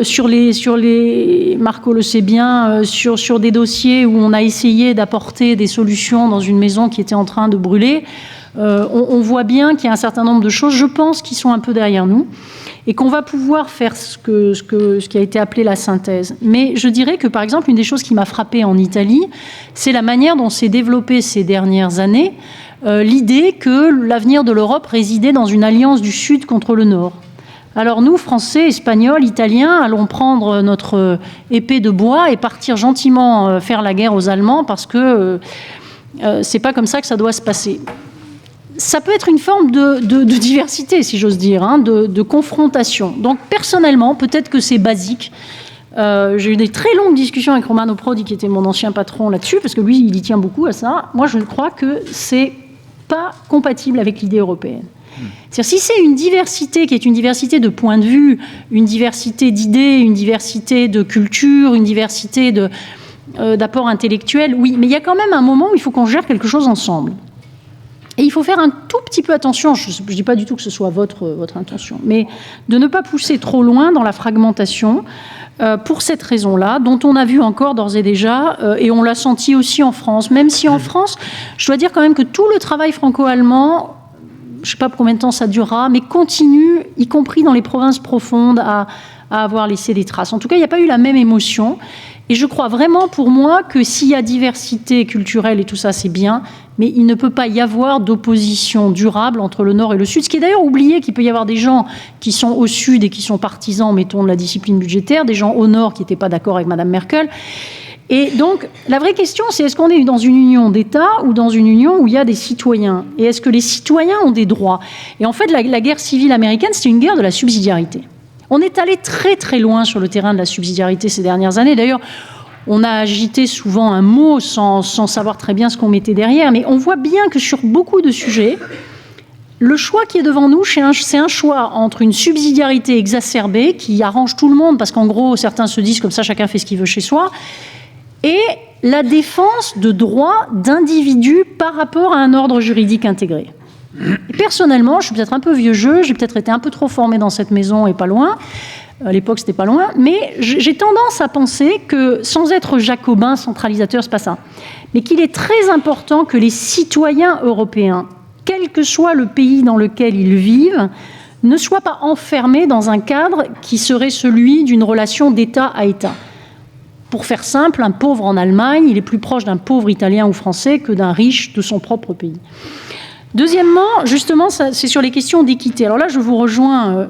sur les Marco le sait bien, sur des dossiers où on a essayé d'apporter des solutions dans une maison qui était en train de brûler, on voit bien qu'il y a un certain nombre de choses, je pense, qui sont un peu derrière nous, et qu'on va pouvoir faire ce qui a été appelé la synthèse. Mais je dirais que, par exemple, une des choses qui m'a frappée en Italie, c'est la manière dont s'est développée ces dernières années l'idée que l'avenir de l'Europe résidait dans une alliance du Sud contre le Nord. Alors nous, Français, Espagnols, Italiens, allons prendre notre épée de bois et partir gentiment faire la guerre aux Allemands parce que c'est pas comme ça que ça doit se passer. Ça peut être une forme de diversité, si j'ose dire, hein, de confrontation. Donc personnellement, peut-être que c'est basique. J'ai eu des très longues discussions avec Romano Prodi, qui était mon ancien patron là-dessus, parce que lui, il y tient beaucoup à ça. Moi, je crois que c'est pas compatible avec l'idée européenne. C'est-à-dire, si c'est une diversité qui est une diversité de points de vue, une diversité d'idées, une diversité de culture, une diversité d'apports intellectuels, oui, mais il y a quand même un moment où il faut qu'on gère quelque chose ensemble. Et il faut faire un tout petit peu attention, je ne dis pas du tout que ce soit votre intention, mais de ne pas pousser trop loin dans la fragmentation pour cette raison-là, dont on a vu encore d'ores et déjà, et on l'a senti aussi en France, même si en France, je dois dire quand même que tout le travail franco-allemand, je ne sais pas pour combien de temps ça durera, mais continue, y compris dans les provinces profondes, à avoir laissé des traces. En tout cas, il n'y a pas eu la même émotion. Et je crois vraiment, pour moi, que s'il y a diversité culturelle et tout ça, c'est bien, mais il ne peut pas y avoir d'opposition durable entre le Nord et le Sud. Ce qui est d'ailleurs oublié, qu'il peut y avoir des gens qui sont au Sud et qui sont partisans, mettons, de la discipline budgétaire, des gens au Nord qui n'étaient pas d'accord avec Mme Merkel. Et donc, la vraie question, c'est est-ce qu'on est dans une union d'États ou dans une union où il y a des citoyens ? Et est-ce que les citoyens ont des droits ? Et en fait, la guerre civile américaine, c'était une guerre de la subsidiarité. On est allé très très loin sur le terrain de la subsidiarité ces dernières années. D'ailleurs, on a agité souvent un mot sans savoir très bien ce qu'on mettait derrière. Mais on voit bien que sur beaucoup de sujets, le choix qui est devant nous, c'est un choix entre une subsidiarité exacerbée qui arrange tout le monde, parce qu'en gros, certains se disent comme ça, chacun fait ce qu'il veut chez soi, et la défense de droits d'individus par rapport à un ordre juridique intégré. Et personnellement, je suis peut-être un peu vieux jeu, j'ai peut-être été un peu trop formé dans cette maison et pas loin. À l'époque, c'était pas loin. Mais j'ai tendance à penser que, sans être jacobin, centralisateur, c'est pas ça, mais qu'il est très important que les citoyens européens, quel que soit le pays dans lequel ils vivent, ne soient pas enfermés dans un cadre qui serait celui d'une relation d'État à État. Pour faire simple, un pauvre en Allemagne, il est plus proche d'un pauvre italien ou français que d'un riche de son propre pays. Deuxièmement, justement, c'est sur les questions d'équité. Alors là, je vous rejoins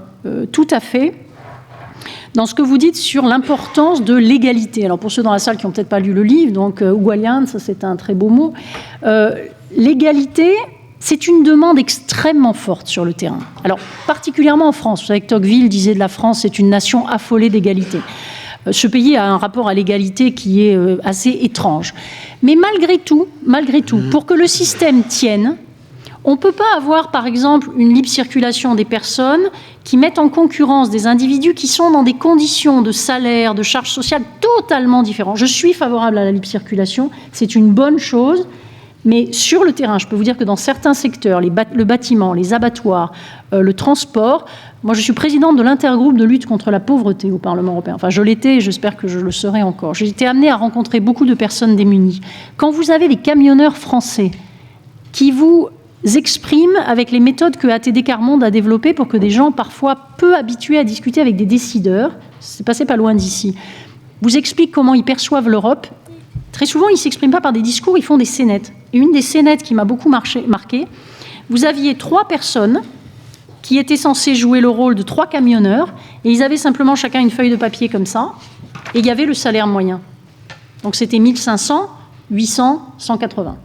tout à fait dans ce que vous dites sur l'importance de l'égalité. Alors pour ceux dans la salle qui n'ont peut-être pas lu le livre, donc Uguaglianza, ça c'est un très beau mot. L'égalité, c'est une demande extrêmement forte sur le terrain. Alors particulièrement en France. Vous savez que Tocqueville disait de la France, c'est une nation affolée d'égalité. Ce pays a un rapport à l'égalité qui est assez étrange. Mais malgré tout, pour que le système tienne, on ne peut pas avoir, par exemple, une libre circulation des personnes qui mettent en concurrence des individus qui sont dans des conditions de salaire, de charges sociales totalement différentes. Je suis favorable à la libre circulation, c'est une bonne chose, mais sur le terrain, je peux vous dire que dans certains secteurs, le bâtiment, les abattoirs, le transport, moi je suis présidente de l'intergroupe de lutte contre la pauvreté au Parlement européen. Enfin, je l'étais et j'espère que je le serai encore. J'ai été amenée à rencontrer beaucoup de personnes démunies. Quand vous avez des camionneurs français qui vous expriment avec les méthodes que ATD Quart Monde a développées pour que des gens parfois peu habitués à discuter avec des décideurs, c'est passé pas loin d'ici, vous expliquent comment ils perçoivent l'Europe. Très souvent, ils ne s'expriment pas par des discours, ils font des scénettes. Et une des scénettes qui m'a beaucoup marqué, vous aviez 3 personnes qui étaient censées jouer le rôle de 3 camionneurs, et ils avaient simplement chacun une feuille de papier comme ça, et il y avait le salaire moyen. Donc c'était 1500, 800, 180.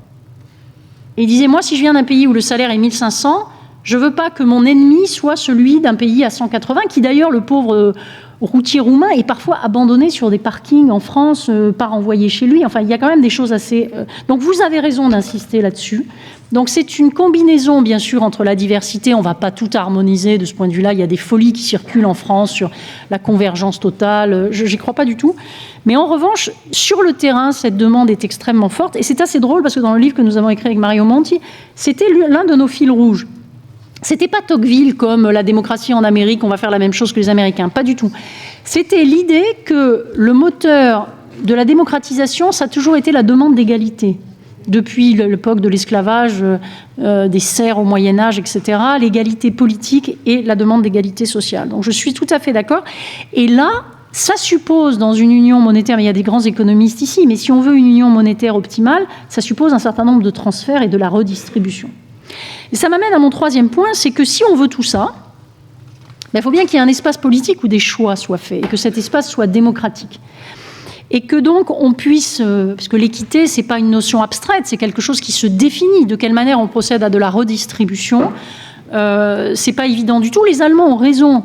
Et il disait, moi, si je viens d'un pays où le salaire est 1500, je ne veux pas que mon ennemi soit celui d'un pays à 180, qui d'ailleurs, le pauvre routier roumain, est parfois abandonné sur des parkings en France, pas renvoyé chez lui. Enfin, il y a quand même des choses assez... Donc, vous avez raison d'insister là-dessus. Donc, c'est une combinaison, bien sûr, entre la diversité. On ne va pas tout harmoniser de ce point de vue-là. Il y a des folies qui circulent en France sur la convergence totale. Je n'y crois pas du tout. Mais en revanche, sur le terrain, cette demande est extrêmement forte. Et c'est assez drôle parce que dans le livre que nous avons écrit avec Mario Monti, c'était l'un de nos fils rouges. C'était pas Tocqueville comme la démocratie en Amérique, on va faire la même chose que les Américains, pas du tout. C'était l'idée que le moteur de la démocratisation, ça a toujours été la demande d'égalité. Depuis l'époque de l'esclavage, des serfs au Moyen-Âge, etc., l'égalité politique et la demande d'égalité sociale. Donc je suis tout à fait d'accord. Et là, ça suppose dans une union monétaire, mais il y a des grands économistes ici, mais si on veut une union monétaire optimale, ça suppose un certain nombre de transferts et de la redistribution. Et ça m'amène à mon 3e point, c'est que si on veut tout ça, il faut bien qu'il y ait un espace politique où des choix soient faits et que cet espace soit démocratique. Et que donc on puisse, parce que l'équité, ce n'est pas une notion abstraite, c'est quelque chose qui se définit. De quelle manière on procède à de la redistribution, ce n'est pas évident du tout. Les Allemands ont raison.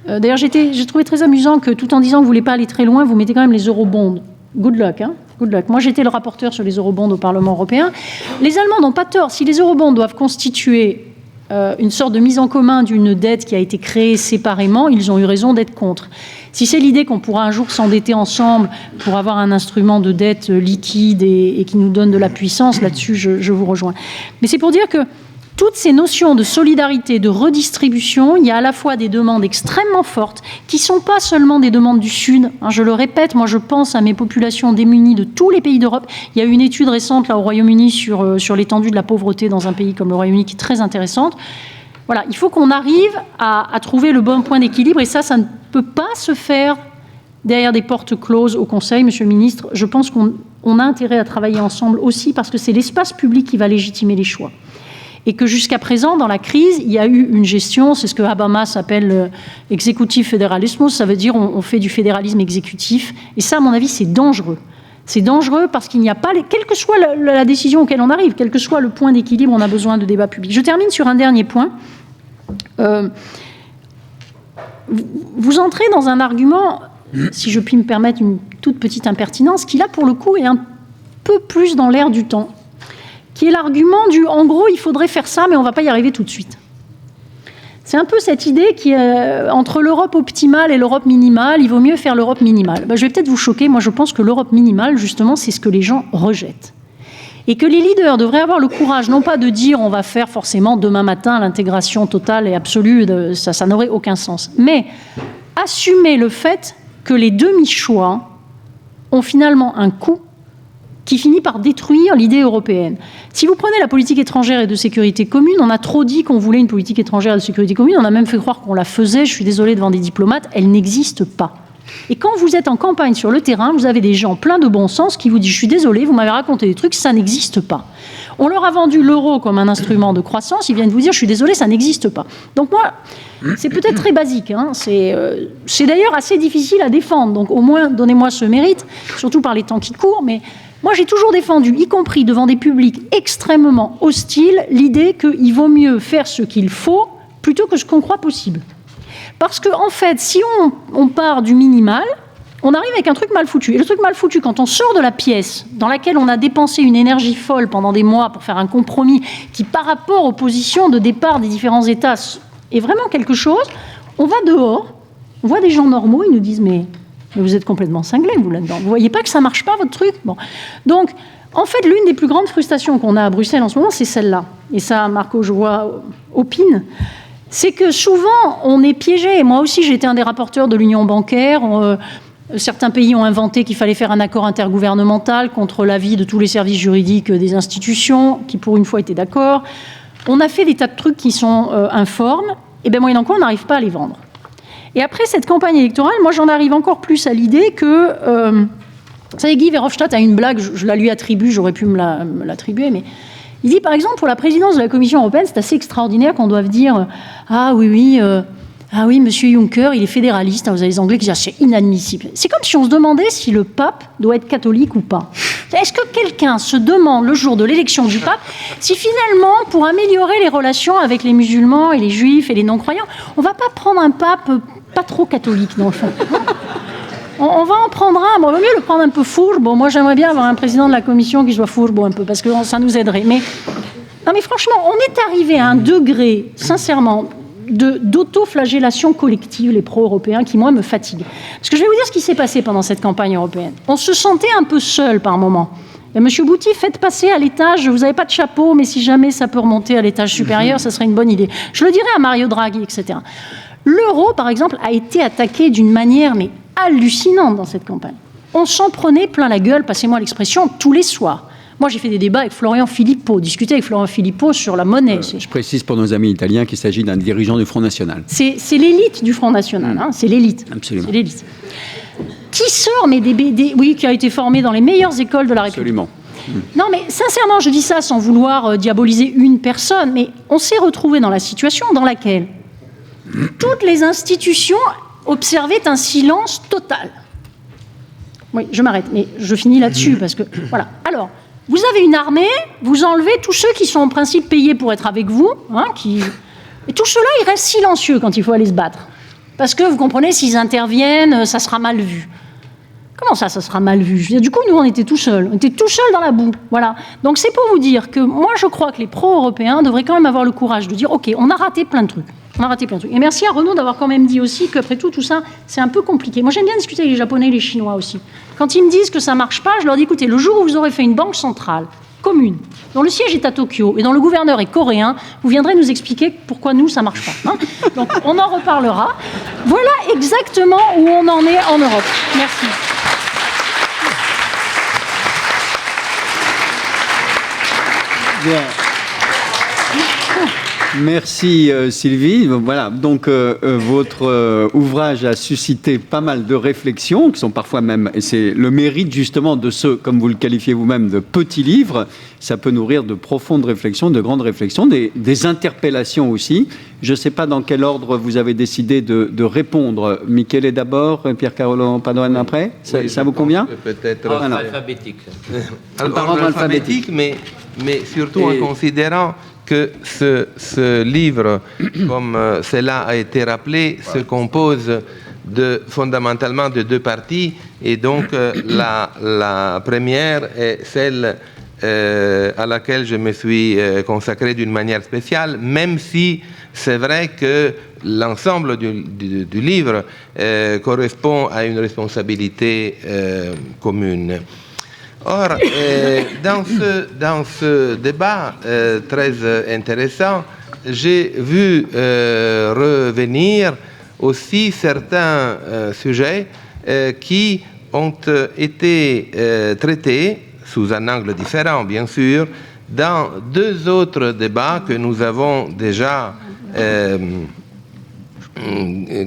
D'ailleurs, j'ai trouvé très amusant que tout en disant que vous ne voulez pas aller très loin, vous mettez quand même les eurobonds. Good luck, hein. Good luck. Moi, j'étais le rapporteur sur les eurobonds au Parlement européen. Les Allemands n'ont pas tort. Si les eurobonds doivent constituer une sorte de mise en commun d'une dette qui a été créée séparément, ils ont eu raison d'être contre. Si c'est l'idée qu'on pourra un jour s'endetter ensemble pour avoir un instrument de dette liquide et qui nous donne de la puissance, là-dessus, je vous rejoins. Mais c'est pour dire que toutes ces notions de solidarité, de redistribution, il y a à la fois des demandes extrêmement fortes qui ne sont pas seulement des demandes du Sud. Je le répète, moi je pense à mes populations démunies de tous les pays d'Europe. Il y a une étude récente là, au Royaume-Uni sur l'étendue de la pauvreté dans un pays comme le Royaume-Uni qui est très intéressante. Voilà, il faut qu'on arrive à trouver le bon point d'équilibre et ça ne peut pas se faire derrière des portes closes au Conseil, Monsieur le Ministre. Je pense qu'on a intérêt à travailler ensemble aussi parce que c'est l'espace public qui va légitimer les choix. Et que jusqu'à présent, dans la crise, il y a eu une gestion, c'est ce que Habermas appelle exécutif fédéralisme, ça veut dire on fait du fédéralisme exécutif. Et ça, à mon avis, c'est dangereux. C'est dangereux parce qu'il n'y a pas, quelle que soit la décision auquel on arrive, quel que soit le point d'équilibre, on a besoin de débat public. Je termine sur un dernier point. Vous entrez dans un argument, si je puis me permettre une toute petite impertinence, qui là, pour le coup, est un peu plus dans l'air du temps, qui est l'argument du « en gros, il faudrait faire ça, mais on ne va pas y arriver tout de suite ». C'est un peu cette idée qui est entre l'Europe optimale et l'Europe minimale, il vaut mieux faire l'Europe minimale. Je vais peut-être vous choquer, moi je pense que l'Europe minimale, justement, c'est ce que les gens rejettent. Et que les leaders devraient avoir le courage, non pas de dire on va faire forcément demain matin l'intégration totale et absolue, ça n'aurait aucun sens, mais assumer le fait que les demi-choix ont finalement un coût qui finit par détruire l'idée européenne. Si vous prenez la politique étrangère et de sécurité commune, on a trop dit qu'on voulait une politique étrangère et de sécurité commune, on a même fait croire qu'on la faisait, je suis désolée devant des diplomates, elle n'existe pas. Et quand vous êtes en campagne sur le terrain, vous avez des gens pleins de bon sens qui vous disent « je suis désolé, vous m'avez raconté des trucs, ça n'existe pas ». On leur a vendu l'euro comme un instrument de croissance, ils viennent vous dire « je suis désolé, ça n'existe pas ». Donc moi, c'est peut-être très basique, hein, c'est d'ailleurs assez difficile à défendre, donc au moins donnez-moi ce mérite, surtout par les temps qui courent, mais moi j'ai toujours défendu, y compris devant des publics extrêmement hostiles, l'idée qu'il vaut mieux faire ce qu'il faut plutôt que ce qu'on croit possible. Parce qu'en fait, si on part du minimal, on arrive avec un truc mal foutu. Et le truc mal foutu, quand on sort de la pièce dans laquelle on a dépensé une énergie folle pendant des mois pour faire un compromis qui, par rapport aux positions de départ des différents États, est vraiment quelque chose, on va dehors, on voit des gens normaux, ils nous disent « mais vous êtes complètement cinglés, vous, là-dedans. Vous voyez pas que ça marche pas, votre truc ?» Bon. Donc, en fait, l'une des plus grandes frustrations qu'on a à Bruxelles en ce moment, c'est celle-là. Et ça, Marco, je vois, opine. C'est que souvent, on est piégé. Moi aussi, j'ai été un des rapporteurs de l'union bancaire. Certains pays ont inventé qu'il fallait faire un accord intergouvernemental contre l'avis de tous les services juridiques des institutions, qui pour une fois étaient d'accord. On a fait des tas de trucs qui sont informes. Et bien, moyennant quoi, on n'arrive pas à les vendre. Et après cette campagne électorale, moi, j'en arrive encore plus à l'idée que... vous savez, Guy Verhofstadt a une blague, je la lui attribue, j'aurais pu me l'attribuer, mais... Il dit, par exemple, pour la présidence de la Commission européenne, c'est assez extraordinaire qu'on doive dire « Ah oui, monsieur Juncker, il est fédéraliste. » Vous avez les Anglais qui disent « C'est inadmissible. » C'est comme si on se demandait si le pape doit être catholique ou pas. Est-ce que quelqu'un se demande, le jour de l'élection du pape, si finalement, pour améliorer les relations avec les musulmans et les juifs et les non-croyants, on ne va pas prendre un pape pas trop catholique, dans le fond? On va en prendre un. Bon, il vaut mieux le prendre un peu fourbe. Bon, moi, j'aimerais bien avoir un président de la commission qui soit fourbe un peu, parce que ça nous aiderait. Mais, non, mais franchement, on est arrivé à un degré, sincèrement, d'auto-flagellation collective, les pro-européens, qui, moi, me fatigue. Parce que je vais vous dire ce qui s'est passé pendant cette campagne européenne. On se sentait un peu seul par moments. Et Monsieur Bouty, faites passer à l'étage, vous n'avez pas de chapeau, mais si jamais ça peut remonter à l'étage supérieur, ça serait une bonne idée. Je le dirais à Mario Draghi, etc. L'euro, par exemple, a été attaqué d'une manière, mais hallucinante dans cette campagne. On s'en prenait plein la gueule, passez-moi l'expression, tous les soirs. Moi, j'ai fait des débats avec Florian Philippot, discuté avec Florian Philippot sur la monnaie. Je précise pour nos amis italiens qu'il s'agit d'un dirigeant du Front National. C'est l'élite du Front National, hein, c'est l'élite. Absolument. C'est l'élite. Qui sort, mais qui a été formé dans les meilleures écoles de la République. Absolument. Non, mais sincèrement, je dis ça sans vouloir diaboliser une personne, mais on s'est retrouvé dans la situation dans laquelle toutes les institutions observaient un silence total. Oui, je m'arrête, mais je finis là-dessus, parce que, voilà. Alors, vous avez une armée, vous enlevez tous ceux qui sont en principe payés pour être avec vous, hein, et tous ceux-là, ils restent silencieux quand il faut aller se battre. Parce que, vous comprenez, s'ils interviennent, ça sera mal vu. Comment ça sera mal vu? Je veux dire, du coup, nous, on était tout seuls. On était tout seuls dans la boue. Voilà. Donc, c'est pour vous dire que moi, je crois que les pro-européens devraient quand même avoir le courage de dire « Ok, on a raté plein de trucs. On a raté plein de trucs. » Et merci à Renaud d'avoir quand même dit aussi qu'après tout ça, c'est un peu compliqué. Moi, j'aime bien discuter avec les Japonais et les Chinois aussi. Quand ils me disent que ça marche pas, je leur dis « Écoutez, le jour où vous aurez fait une banque centrale commune, dont le siège est à Tokyo et dont le gouverneur est coréen, vous viendrez nous expliquer pourquoi nous, ça marche pas. Hein » Donc, on en reparlera. Voilà exactement où on en est en Europe. Merci. Bien. Merci Sylvie. Voilà, donc votre ouvrage a suscité pas mal de réflexions qui sont parfois même, et c'est le mérite justement de ce, comme vous le qualifiez vous-même, de petits livres. Ça peut nourrir de profondes réflexions, de grandes réflexions, des interpellations aussi. Je ne sais pas dans quel ordre vous avez décidé de répondre. Michele d'abord, Pierre-Carlo Padoan après. Ça vous convient? Peut-être alphabétique. Par ordre alphabétique, mais surtout en considérant que ce livre, comme cela a été rappelé, se compose fondamentalement de deux parties. Et donc, la première est celle à laquelle je me suis consacré d'une manière spéciale, même si c'est vrai que l'ensemble du livre correspond à une responsabilité commune. Or, dans ce débat très intéressant, j'ai vu revenir aussi certains sujets qui ont été traités sous un angle différent, bien sûr, dans deux autres débats que nous avons déjà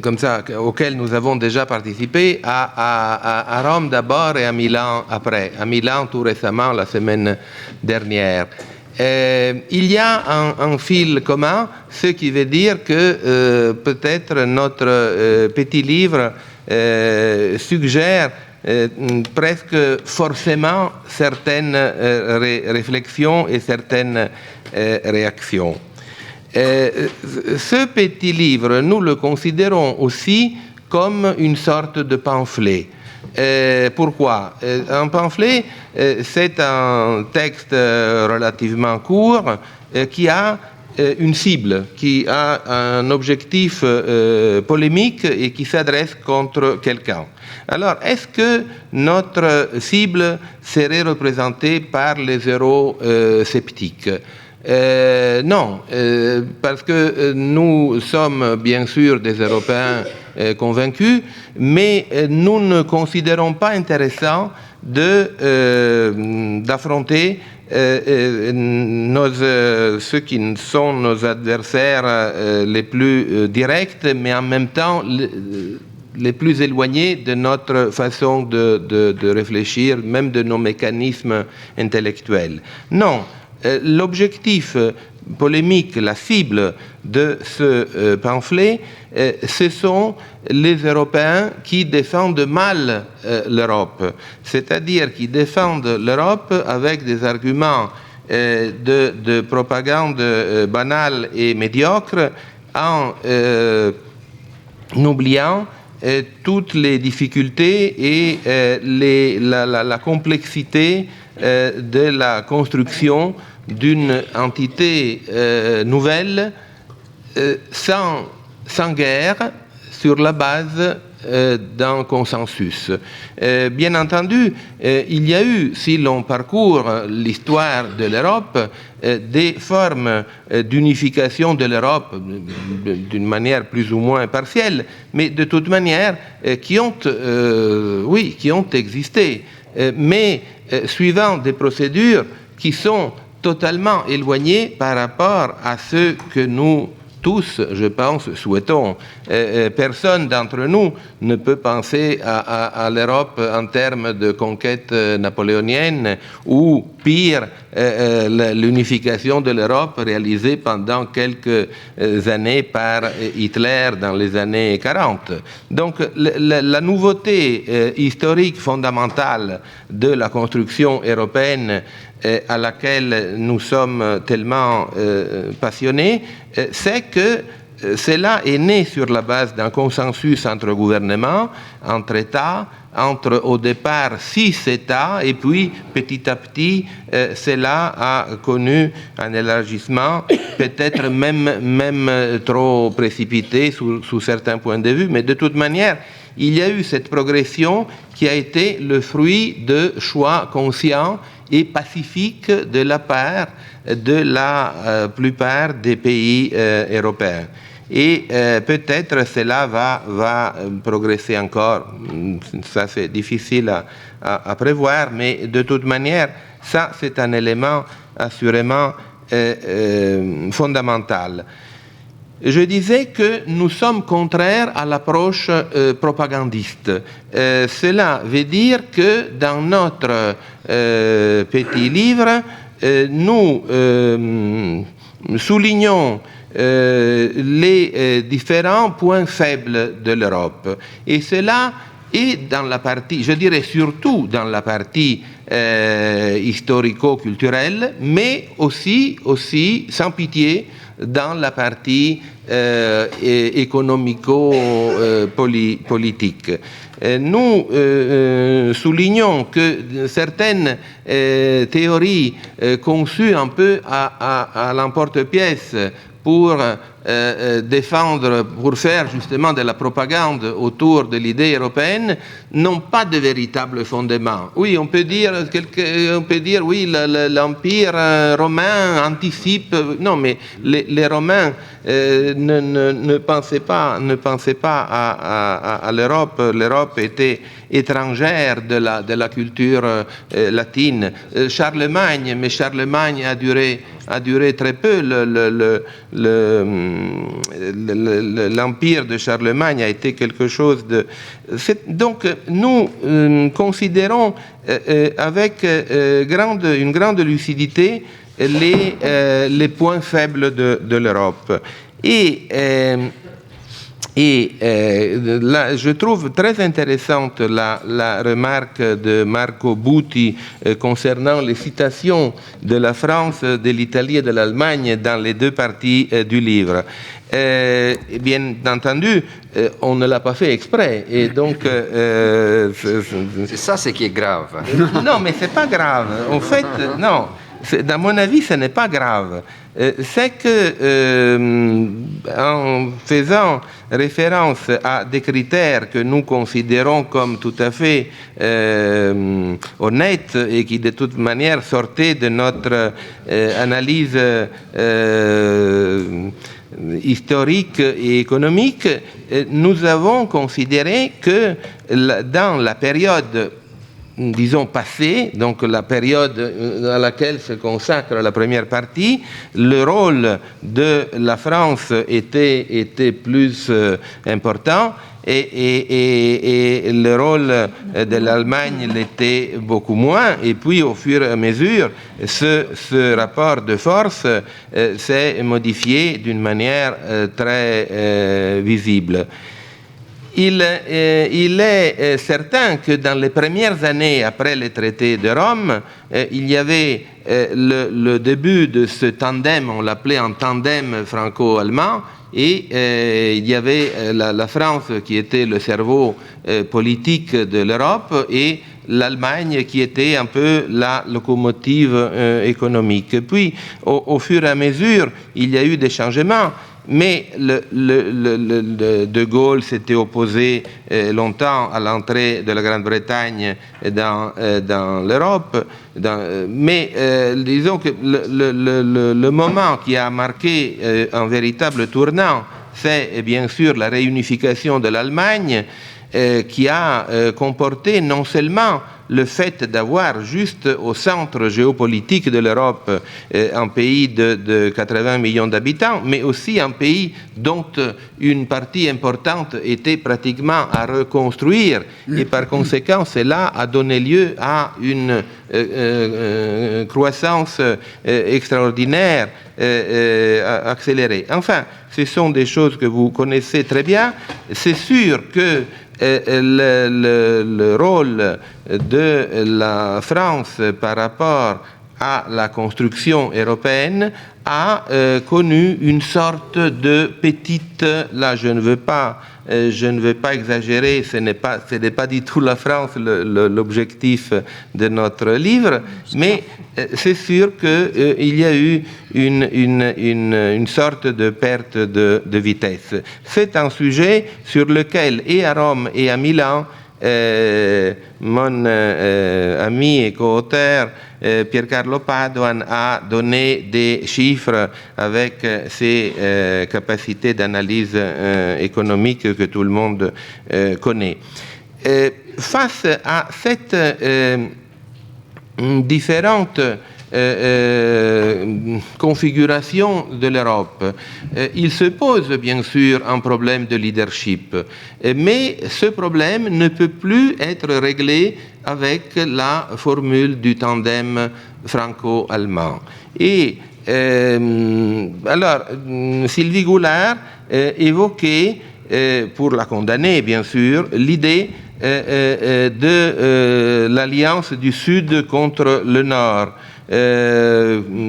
comme ça, auxquels nous avons déjà participé à Rome d'abord et à Milan après. À Milan tout récemment, la semaine dernière. Il y a un fil commun, ce qui veut dire que peut-être notre petit livre suggère presque forcément certaines réflexions et certaines réactions. Ce petit livre, nous le considérons aussi comme une sorte de pamphlet. Pourquoi? Un pamphlet, c'est un texte relativement court qui a une cible, qui a un objectif polémique et qui s'adresse contre quelqu'un. Alors, est-ce que notre cible serait représentée par les eurosceptiques? Non, parce que nous sommes bien sûr des Européens convaincus, mais nous ne considérons pas intéressant d'affronter ceux qui sont nos adversaires les plus directs, mais en même temps les plus éloignés de notre façon de réfléchir, même de nos mécanismes intellectuels. Non. L'objectif polémique, la cible de ce pamphlet, ce sont les Européens qui défendent mal l'Europe, c'est-à-dire qui défendent l'Europe avec des arguments de propagande banale et médiocre en oubliant toutes les difficultés et la complexité de la construction d'une entité nouvelle sans guerre sur la base d'un consensus. Bien entendu, il y a eu, si l'on parcourt l'histoire de l'Europe, des formes d'unification de l'Europe d'une manière plus ou moins partielle, mais de toute manière qui ont existé, mais suivant des procédures qui sont totalement éloignées par rapport à ce que nous tous, je pense, souhaitons. Personne d'entre nous ne peut penser à l'Europe en termes de conquête napoléonienne ou, pire, l'unification de l'Europe réalisée pendant quelques années par Hitler dans les années 40. Donc la nouveauté historique fondamentale de la construction européenne à laquelle nous sommes tellement passionnés, c'est que cela est né sur la base d'un consensus entre gouvernements, entre États, entre au départ 6 États, et puis petit à petit, cela a connu un élargissement, peut-être même trop précipité sous certains points de vue, mais de toute manière, il y a eu cette progression qui a été le fruit de choix conscients et pacifiques de la part de la plupart des pays européens. Et peut-être cela va progresser encore. Ça, c'est difficile à prévoir, mais de toute manière, ça, c'est un élément assurément fondamental. Je disais que nous sommes contraires à l'approche propagandiste. Cela veut dire que dans notre petit livre, nous soulignons les différents points faibles de l'Europe. Et cela est dans la partie, je dirais surtout dans la partie historico-culturelle, mais aussi sans pitié, dans la partie économico-politique. Nous soulignons que certaines théories conçues un peu à l'emporte-pièce pour défendre, pour faire justement de la propagande autour de l'idée européenne, n'ont pas de véritable fondement. Oui, on peut dire oui, l'Empire romain anticipe. Non, mais les Romains ne pensaient pas à l'Europe. L'Europe était étrangère de la culture latine. Charlemagne a duré très peu. L'empire de Charlemagne a été quelque chose de... Donc, nous considérons avec une grande lucidité les points faibles de l'Europe. Et là, je trouve très intéressante la remarque de Marco Butti concernant les citations de la France, de l'Italie et de l'Allemagne dans les deux parties du livre. Bien entendu, on ne l'a pas fait exprès. Et donc, c'est ça ce qui est grave. Non, mais c'est pas grave. En fait, non. À mon avis, ce n'est pas grave. C'est que, en faisant référence à des critères que nous considérons comme tout à fait honnêtes et qui, de toute manière, sortaient de notre analyse historique et économique, nous avons considéré que dans la période, disons, passée, donc la période à laquelle se consacre la première partie, le rôle de la France était plus important et le rôle de l'Allemagne l'était beaucoup moins. Et puis, au fur et à mesure, ce rapport de force s'est modifié d'une manière très visible. Il est certain que dans les premières années après le traité de Rome, il y avait le début de ce tandem, on l'appelait un tandem franco-allemand, et il y avait la France qui était le cerveau politique de l'Europe et l'Allemagne qui était un peu la locomotive économique. Puis, au fur et à mesure, il y a eu des changements. Mais De Gaulle s'était opposé longtemps à l'entrée de la Grande-Bretagne dans l'Europe. Mais disons que le moment qui a marqué un véritable tournant, c'est bien sûr la réunification de l'Allemagne, qui a comporté non seulement le fait d'avoir juste au centre géopolitique de l'Europe un pays de 80 millions d'habitants, mais aussi un pays dont une partie importante était pratiquement à reconstruire. Et par conséquent, cela a donné lieu à une croissance extraordinaire, accélérée. Enfin, ce sont des choses que vous connaissez très bien. C'est sûr que le rôle de la France par rapport à la construction européenne a connu une sorte de petite, là je ne veux pas exagérer, ce n'est pas du tout la France l'objectif de notre livre, mais c'est sûr qu'il y a eu une sorte de perte de vitesse. C'est un sujet sur lequel, et à Rome et à Milan, mon ami et co-auteur Piercarlo Padoan a donné des chiffres avec ses capacités d'analyse économique que tout le monde connaît. Face à cette différente configuration de l'Europe, il se pose bien sûr un problème de leadership, mais ce problème ne peut plus être réglé avec la formule du tandem franco-allemand. Et alors, Sylvie Goulard évoquait, pour la condamner bien sûr, l'idée de l'alliance du Sud contre le Nord.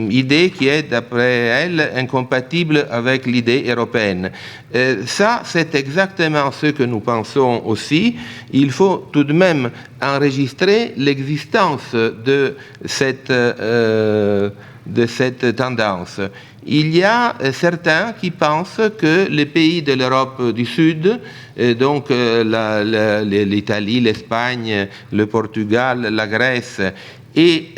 Idée qui est, d'après elle, incompatible avec l'idée européenne. Ça, c'est exactement ce que nous pensons aussi. Il faut tout de même enregistrer l'existence de cette tendance. il y a certains qui pensent que les pays de l'Europe du Sud, donc l'Italie, l'Espagne, le Portugal, la Grèce, et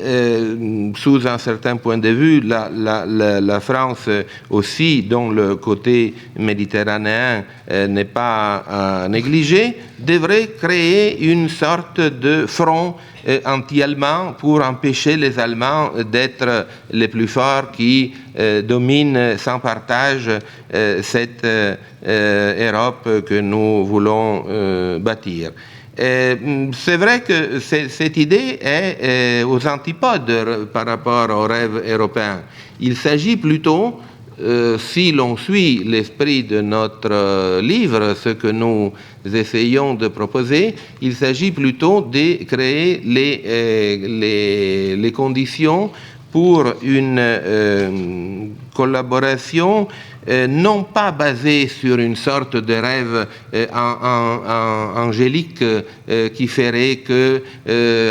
sous un certain point de vue, la France aussi, dont le côté méditerranéen n'est pas négligé, devrait créer une sorte de front anti-allemand pour empêcher les Allemands d'être les plus forts qui dominent sans partage cette Europe que nous voulons bâtir. C'est vrai que cette idée est aux antipodes par rapport au rêve européen. Il s'agit plutôt, si l'on suit l'esprit de notre livre, ce que nous essayons de proposer, il s'agit plutôt de créer les conditions pour une collaboration non pas basée sur une sorte de rêve angélique qui ferait que,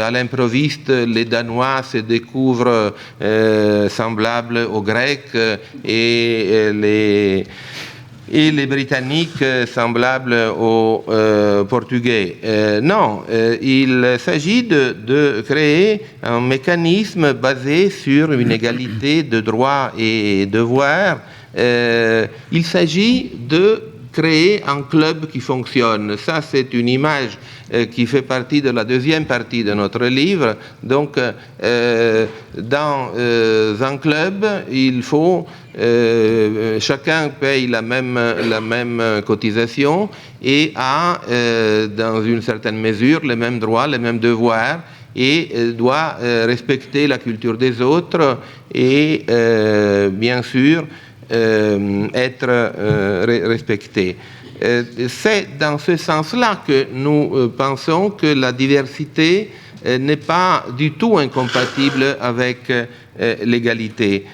à l'improviste, les Danois se découvrent semblables aux Grecs et les Britanniques semblables aux Portugais. Non, il s'agit de créer un mécanisme basé sur une égalité de droits et devoirs. Il s'agit de créer un club qui fonctionne. Ça, c'est une image qui fait partie de la deuxième partie de notre livre. Donc, dans un club, il faut chacun paye la même cotisation et a, dans une certaine mesure, les mêmes droits, les mêmes devoirs, et doit respecter la culture des autres et, bien sûr, être respecté. C'est dans ce sens-là que nous pensons que la diversité n'est pas du tout incompatible avec l'égalité.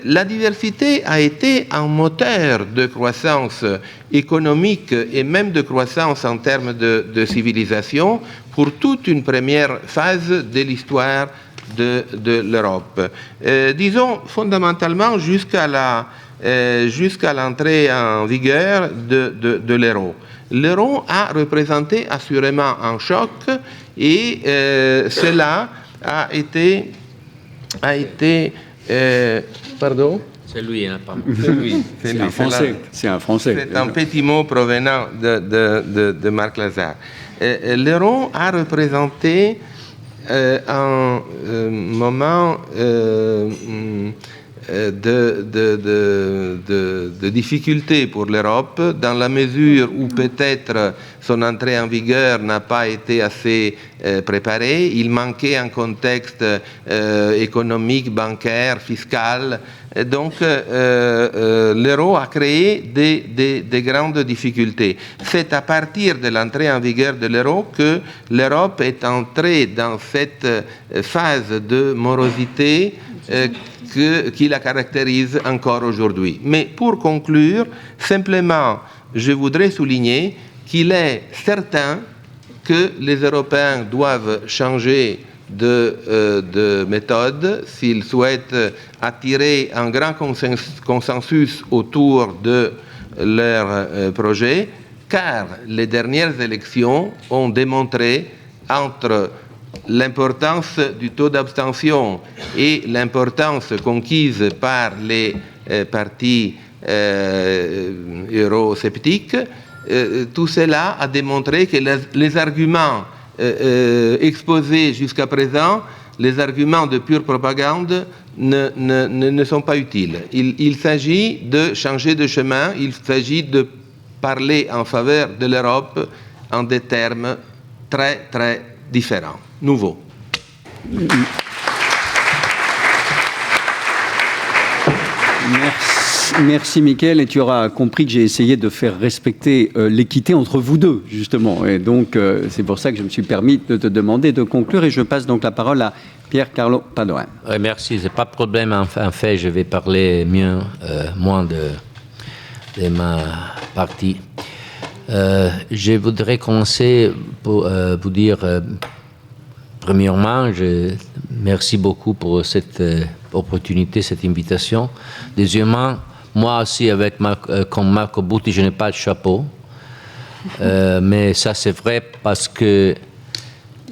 La diversité a été un moteur de croissance économique et même de croissance en termes de civilisation pour toute une première phase de l'histoire de l'Europe. Disons fondamentalement jusqu'à l'entrée en vigueur de l'euro. L'euro a représenté assurément un choc et cela a été pardon? C'est lui, hein, pas moi. C'est un Français. C'est un Français. C'est un petit mot provenant de Marc Lazare. L'euro a représenté un moment de difficulté pour l'Europe, dans la mesure où peut-être son entrée en vigueur n'a pas été assez préparée. Il manquait un contexte économique, bancaire, fiscal. Donc, l'euro a créé des grandes difficultés. C'est à partir de l'entrée en vigueur de l'euro que l'Europe est entrée dans cette phase de morosité qui la caractérise encore aujourd'hui. Mais pour conclure, simplement, je voudrais souligner qu'il est certain que les Européens doivent changer de méthode s'ils souhaitent attirer un grand consensus autour de leur projet, car les dernières élections ont démontré, entre l'importance du taux d'abstention et l'importance conquise par les partis eurosceptiques, tout cela a démontré que les arguments exposés jusqu'à présent, les arguments de pure propagande, ne sont pas utiles. Il s'agit de changer de chemin, il s'agit de parler en faveur de l'Europe en des termes très, très différents, nouveaux. Merci Mickaël, et tu auras compris que j'ai essayé de faire respecter l'équité entre vous deux, justement. Et donc, c'est pour ça que je me suis permis de te demander de conclure, et je passe donc la parole à Pier Carlo Padoan. Oui, merci, c'est pas de problème. En fait, je vais parler moins de ma partie. Je voudrais commencer pour vous dire Premièrement, merci beaucoup pour cette opportunité, cette invitation. Deuxièmement, moi aussi, comme Marco Butti, je n'ai pas de chapeau. Mais ça, c'est vrai parce que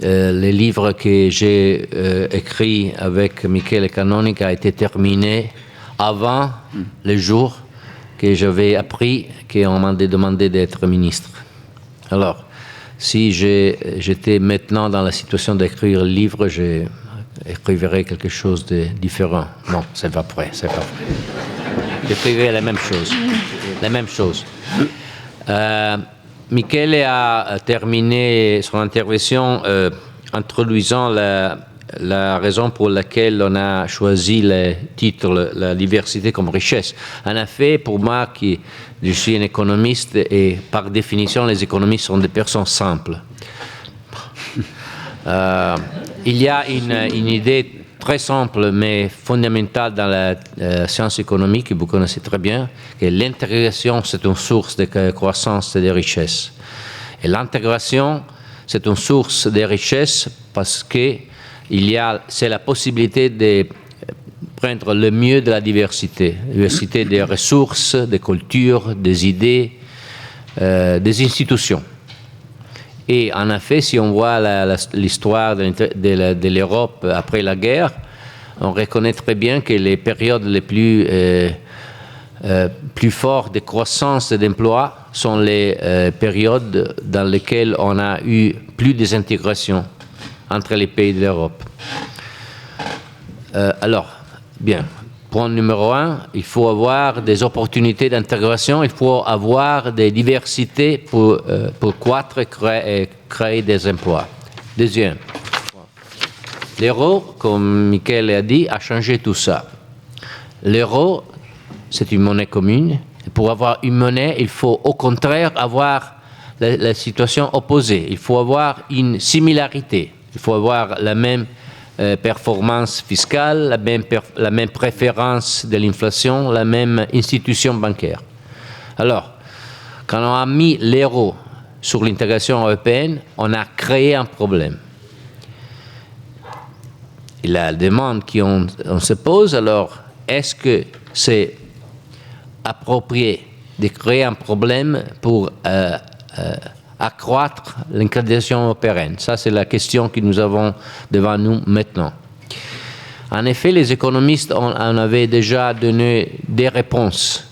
le livre que j'ai écrit avec Michele Canonica a été terminé avant le jour que j'avais appris qu'on m'avait demandé d'être ministre. Alors, si j'étais maintenant dans la situation d'écrire le livre, j'écrirais quelque chose de différent. Non, c'est pas vrai, c'est pas vrai. J'écrirais la même chose. La même chose. Michele a terminé son intervention introduisant la raison pour laquelle on a choisi le titre « La diversité comme richesse ». En effet, pour moi, je suis un économiste et par définition, les économistes sont des personnes simples. Il y a une idée très simple mais fondamentale dans la science économique que vous connaissez très bien, que l'intégration, c'est une source de croissance et de richesse. Et l'intégration, c'est une source de richesse parce que c'est la possibilité de prendre le mieux de la diversité des ressources, des cultures, des idées, des institutions. Et en effet, si on voit l'histoire de l'Europe après la guerre, on reconnaît très bien que les périodes les plus fortes de croissance et d'emploi sont les périodes dans lesquelles on a eu plus de désintégration entre les pays de l'Europe. Alors, bien, point numéro 1, il faut avoir des opportunités d'intégration, il faut avoir des diversités pour croître et créer des emplois. Deuxième, l'euro, comme Michele a dit, a changé tout ça. L'euro, c'est une monnaie commune. Et pour avoir une monnaie, il faut au contraire avoir la situation opposée. Il faut avoir une similarité. Il faut avoir la même performance fiscale, la même préférence de l'inflation, la même institution bancaire. Alors, quand on a mis l'euro sur l'intégration européenne, on a créé un problème. Et la demande qu'on se pose, alors, est-ce que c'est approprié de créer un problème pour accroître l'intégration européenne? Ça, c'est la question que nous avons devant nous maintenant. En effet, les économistes en avaient déjà donné des réponses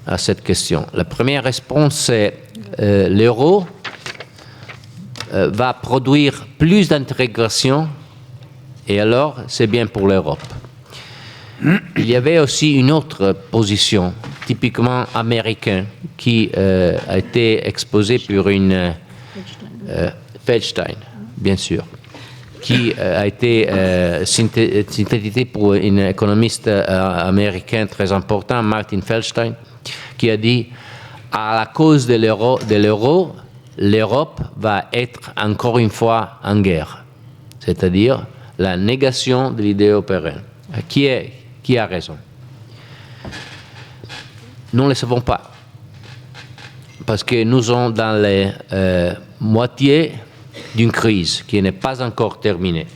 à cette question. La première réponse, c'est l'euro va produire plus d'intégration et alors c'est bien pour l'Europe. Il y avait aussi une autre position, typiquement américaine, qui a été exposée par une Feldstein, bien sûr, qui a été synthétisée pour un économiste américain très important, Martin Feldstein, qui a dit à la cause de l'euro, l'Europe va être encore une fois en guerre, c'est-à-dire la négation de l'idée européenne. Qui a raison? Nous ne le savons pas. Parce que nous sommes dans la moitié d'une crise qui n'est pas encore terminée.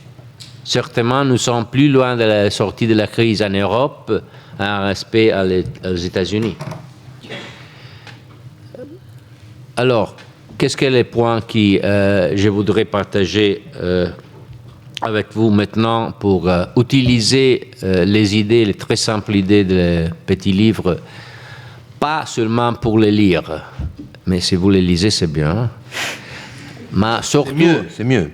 Certainement, nous sommes plus loin de la sortie de la crise en Europe en respect aux États-Unis. Alors, qu'est-ce que les points que je voudrais partager avec vous maintenant pour utiliser les très simples idées du petit livre, pas seulement pour les lire, mais si vous les lisez, c'est bien. Mais surtout, c'est mieux.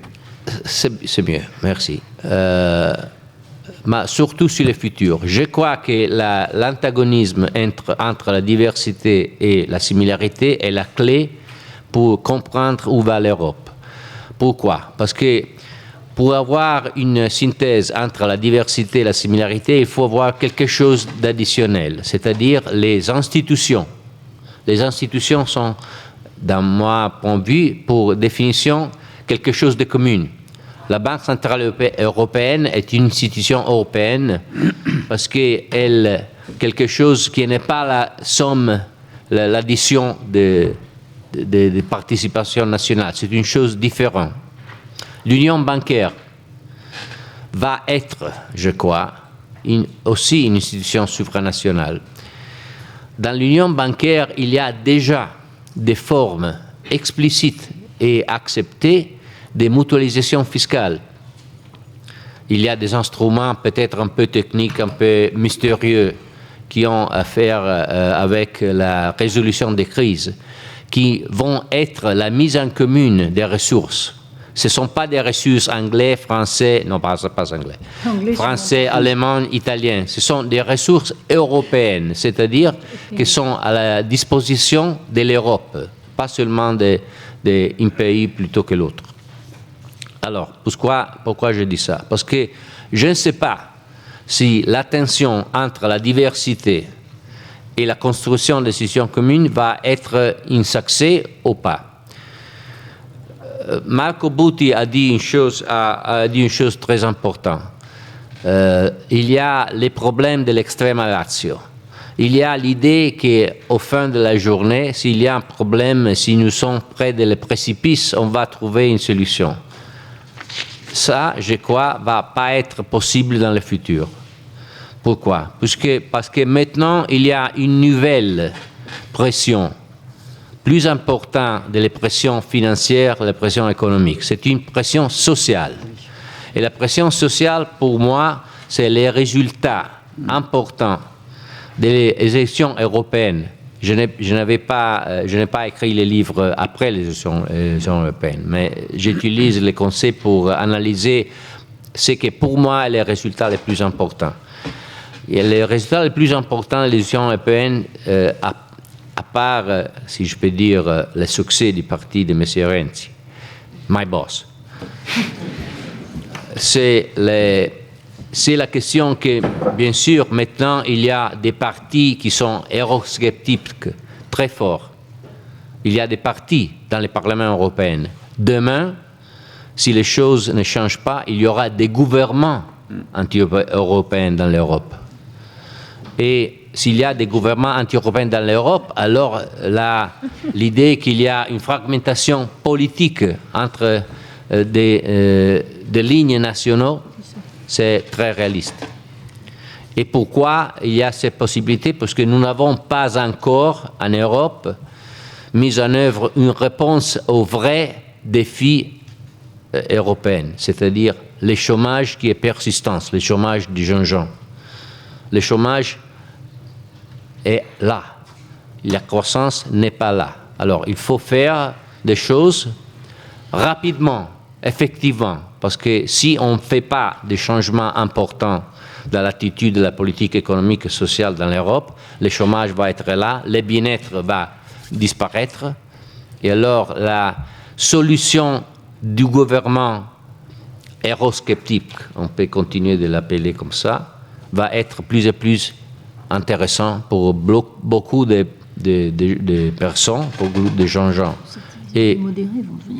C'est mieux, merci. Mais surtout sur le futur. Je crois que l'antagonisme entre la diversité et la similarité est la clé pour comprendre où va l'Europe. Pourquoi? Parce que pour avoir une synthèse entre la diversité et la similarité, il faut avoir quelque chose d'additionnel, c'est-à-dire les institutions. Les institutions sont, dans mon point de vue, pour définition, quelque chose de commun. La Banque centrale européenne est une institution européenne parce qu'elle quelque chose qui n'est pas la somme, l'addition des participations nationales. C'est une chose différente. L'union bancaire va être, je crois, aussi une institution supranationale. Dans l'union bancaire, il y a déjà des formes explicites et acceptées de mutualisation fiscale. Il y a des instruments peut-être un peu techniques, un peu mystérieux, qui ont à faire avec la résolution des crises, qui vont être la mise en commune des ressources. Ce ne sont pas des ressources anglais, français, non pas anglais, français, allemand, italien. Ce sont des ressources européennes, c'est-à-dire qui sont à la disposition de l'Europe, pas seulement d'un pays plutôt que l'autre. Alors, pourquoi je dis ça? Parce que je ne sais pas si la tension entre la diversité et la construction de décisions communes va être un succès ou pas. Marco Butti a dit une chose très importante. Il y a les problèmes de l'extrême ratio. Il y a l'idée qu'au fin de la journée, s'il y a un problème, si nous sommes près du précipice, on va trouver une solution. Ça, je crois, ne va pas être possible dans le futur. Pourquoi? Parce que maintenant, il y a une nouvelle pression, plus importante de la pression financière, la pression économique. C'est une pression sociale. Et la pression sociale, pour moi, c'est les résultats importants des élections européennes. Je n'ai pas écrit les livres après les élections européennes, mais j'utilise les concepts pour analyser ce qui, pour moi, est les résultats les plus importants. Et les résultats les plus importants des élections européennes, à part, si je peux dire, le succès du parti de M. Renzi, my boss, c'est la question que, bien sûr, maintenant, il y a des partis qui sont eurosceptiques très forts. Il y a des partis dans le Parlement européen. Demain, si les choses ne changent pas, il y aura des gouvernements anti-européens dans l'Europe. Et s'il y a des gouvernements anti-européens dans l'Europe, alors l'idée qu'il y a une fragmentation politique entre des lignes nationales, c'est très réaliste. Et pourquoi il y a cette possibilité? Parce que nous n'avons pas encore, en Europe, mis en œuvre une réponse aux vrais défis européens, c'est-à-dire le chômage qui est persistant, le chômage des jeunes gens. Le chômage est là. La croissance n'est pas là. Alors, il faut faire des choses rapidement, effectivement, parce que si on ne fait pas des changements importants dans l'attitude de la politique économique et sociale dans l'Europe, le chômage va être là, le bien-être va disparaître, et alors la solution du gouvernement eurosceptique, on peut continuer de l'appeler comme ça, va être plus et plus intéressant pour beaucoup de personnes, pour de gens. Et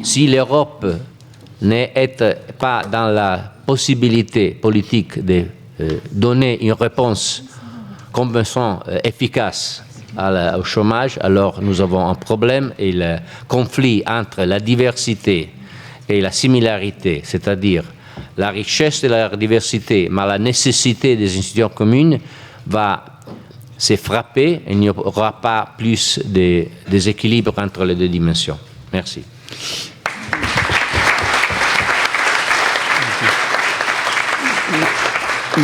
si l'Europe n'est pas dans la possibilité politique de donner une réponse convaincante, efficace au chômage, alors nous avons un problème, et le conflit entre la diversité et la similarité, c'est-à-dire la richesse de la diversité, mais la nécessité des institutions communes, va se frapper, et il n'y aura pas plus de déséquilibre entre les deux dimensions. Merci.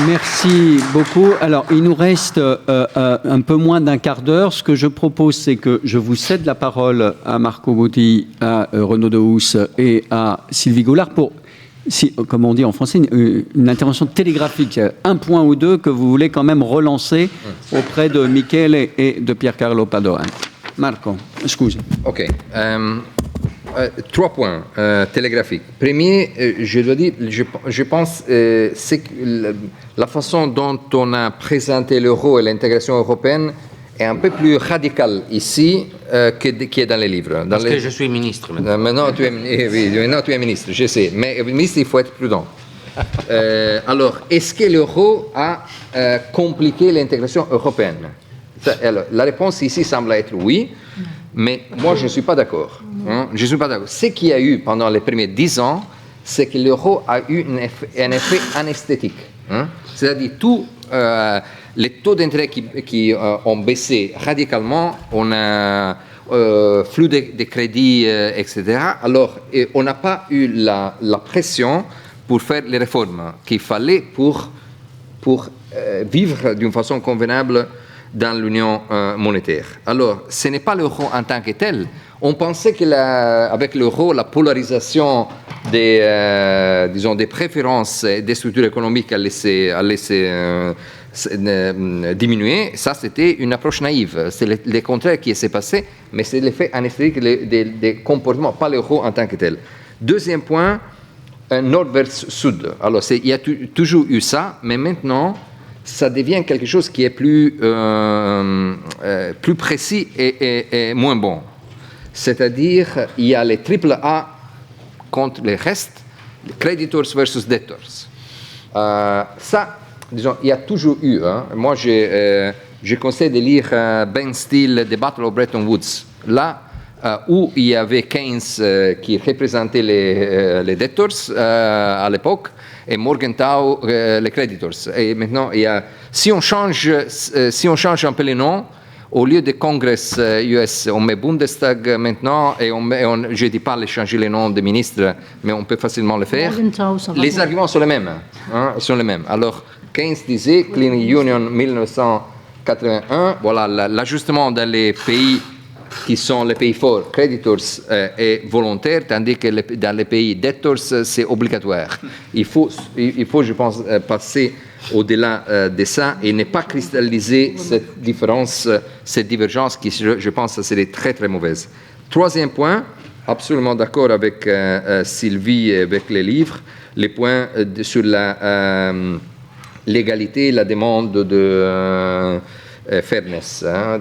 Merci beaucoup. Alors, il nous reste un peu moins d'un quart d'heure. Ce que je propose, c'est que je vous cède la parole à Marco Butti, à Renaud Dehousse et à Sylvie Goulard pour, comme on dit en français, une intervention télégraphique, un point ou deux que vous voulez quand même relancer auprès de Michele et de Piercarlo Padoan. Marco, excuse. Ok. 3 points télégraphiques. Premier, je dois dire, je pense c'est que la façon dont on a présenté l'euro et l'intégration européenne est un peu plus radicale ici qui est dans les livres. Parce que je suis ministre maintenant. Maintenant, tu es ministre, je sais. Mais ministre, il faut être prudent. Alors, est-ce que l'euro a compliqué l'intégration européenne? Alors, la réponse ici semble être oui. Mais moi, je ne suis pas d'accord. Je ne suis pas d'accord. Ce qu'il y a eu pendant les premiers 10 ans, c'est que l'euro a eu un effet anesthétique. Hein? C'est-à-dire tous les taux d'intérêt qui ont baissé radicalement, on a flux de crédits, etc. Alors, on n'a pas eu la pression pour faire les réformes qu'il fallait pour vivre d'une façon convenable dans l'union monétaire. Alors, ce n'est pas l'euro en tant que tel. On pensait qu'avec l'euro, la polarisation des préférences et des structures économiques allait diminuer. Ça, c'était une approche naïve. C'est le contraire qui s'est passé, mais c'est l'effet anesthésique des comportements, pas l'euro en tant que tel. Deuxième point, nord vers sud. Alors, il y a toujours eu ça, mais maintenant, ça devient quelque chose qui est plus précis et moins bon. C'est-à-dire, il y a les AAA contre les restes, les creditors versus debtors. Ça, disons, il y a toujours eu. Hein. Moi, je conseille de lire Ben Steele, The Battle of Bretton Woods. Là, où il y avait Keynes qui représentait les debtors à l'époque, et Morgenthau les creditors. Et maintenant, si on change un peu les noms, au lieu de Congress US, on met Bundestag maintenant, et je ne dis pas de changer les noms des ministres, mais on peut facilement le faire. Les arguments sont les mêmes. Hein, sont les mêmes. Alors, Keynes disait, Clearing Union 1981, voilà, l'ajustement dans les pays qui sont les pays forts, creditors, est volontaire, tandis que dans les pays debtors, c'est obligatoire. Il faut, je pense, passer au-delà de ça et ne pas cristalliser cette différence, cette divergence qui, je pense, serait très, très mauvaise. Troisième point, absolument d'accord avec Sylvie et avec les livres, les points sur la l'égalité, la demande de fairness, hein,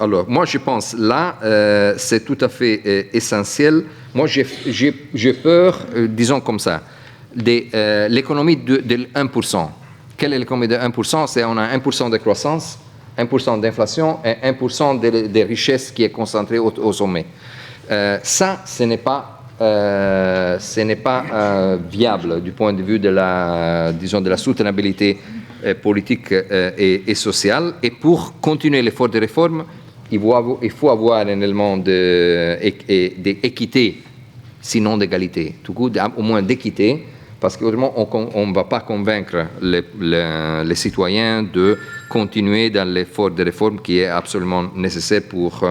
alors, moi, je pense, là, c'est tout à fait essentiel. Moi, j'ai peur, disons comme ça, de l'économie de 1%. Quelle est l'économie de 1%? C'est on a 1% de croissance, 1% d'inflation et 1% des richesses qui est concentrée au sommet. Ça, ce n'est pas viable du point de vue de la soutenabilité politique et sociale. Et pour continuer l'effort de réforme, il faut avoir un élément d'équité, sinon d'égalité. Tout coup, au moins d'équité, parce qu'autrement, on ne va pas convaincre les citoyens de continuer dans l'effort de réforme qui est absolument nécessaire pour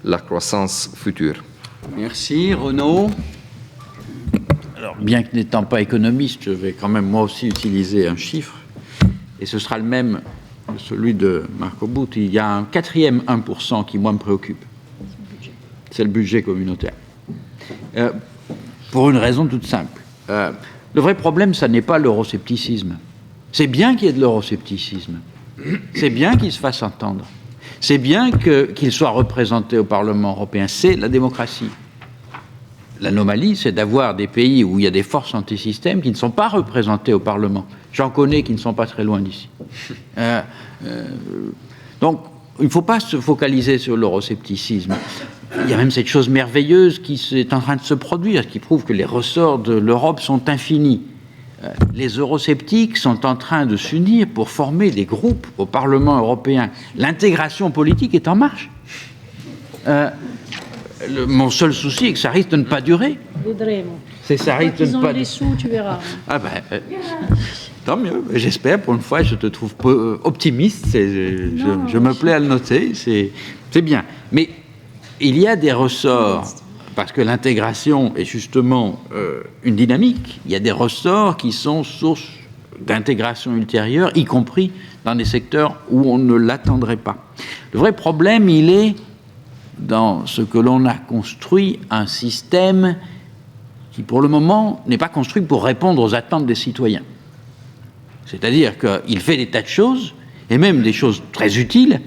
la croissance future. Merci. Renaud? Alors, bien que n'étant pas économiste, je vais quand même moi aussi utiliser un chiffre. Et ce sera le même que celui de Marco Butti. Il y a un quatrième 1% qui, moi, me préoccupe. C'est le budget communautaire. Pour une raison toute simple. Le vrai problème, ça n'est pas l'euroscepticisme. C'est bien qu'il y ait de l'euroscepticisme. C'est bien qu'il se fasse entendre. C'est bien qu'il soit représenté au Parlement européen. C'est la démocratie. L'anomalie, c'est d'avoir des pays où il y a des forces anti-système qui ne sont pas représentées au Parlement. J'en connais qui ne sont pas très loin d'ici. Donc, il ne faut pas se focaliser sur l'euroscepticisme. Il y a même cette chose merveilleuse qui est en train de se produire, qui prouve que les ressorts de l'Europe sont infinis. Les eurosceptiques sont en train de s'unir pour former des groupes au Parlement européen. L'intégration politique est en marche. Mon seul souci est que ça risque de ne pas durer. Ça risque de ne pas durer. Les sous, tu verras. Ah ben, tant mieux. J'espère, pour une fois, je te trouve optimiste. Je me plais à le noter. C'est bien. Mais il y a des ressorts, parce que l'intégration est justement une dynamique. Il y a des ressorts qui sont source d'intégration ultérieure, y compris dans des secteurs où on ne l'attendrait pas. Le vrai problème, il est dans ce que l'on a construit un système qui, pour le moment, n'est pas construit pour répondre aux attentes des citoyens. C'est-à-dire qu'il fait des tas de choses, et même des choses très utiles,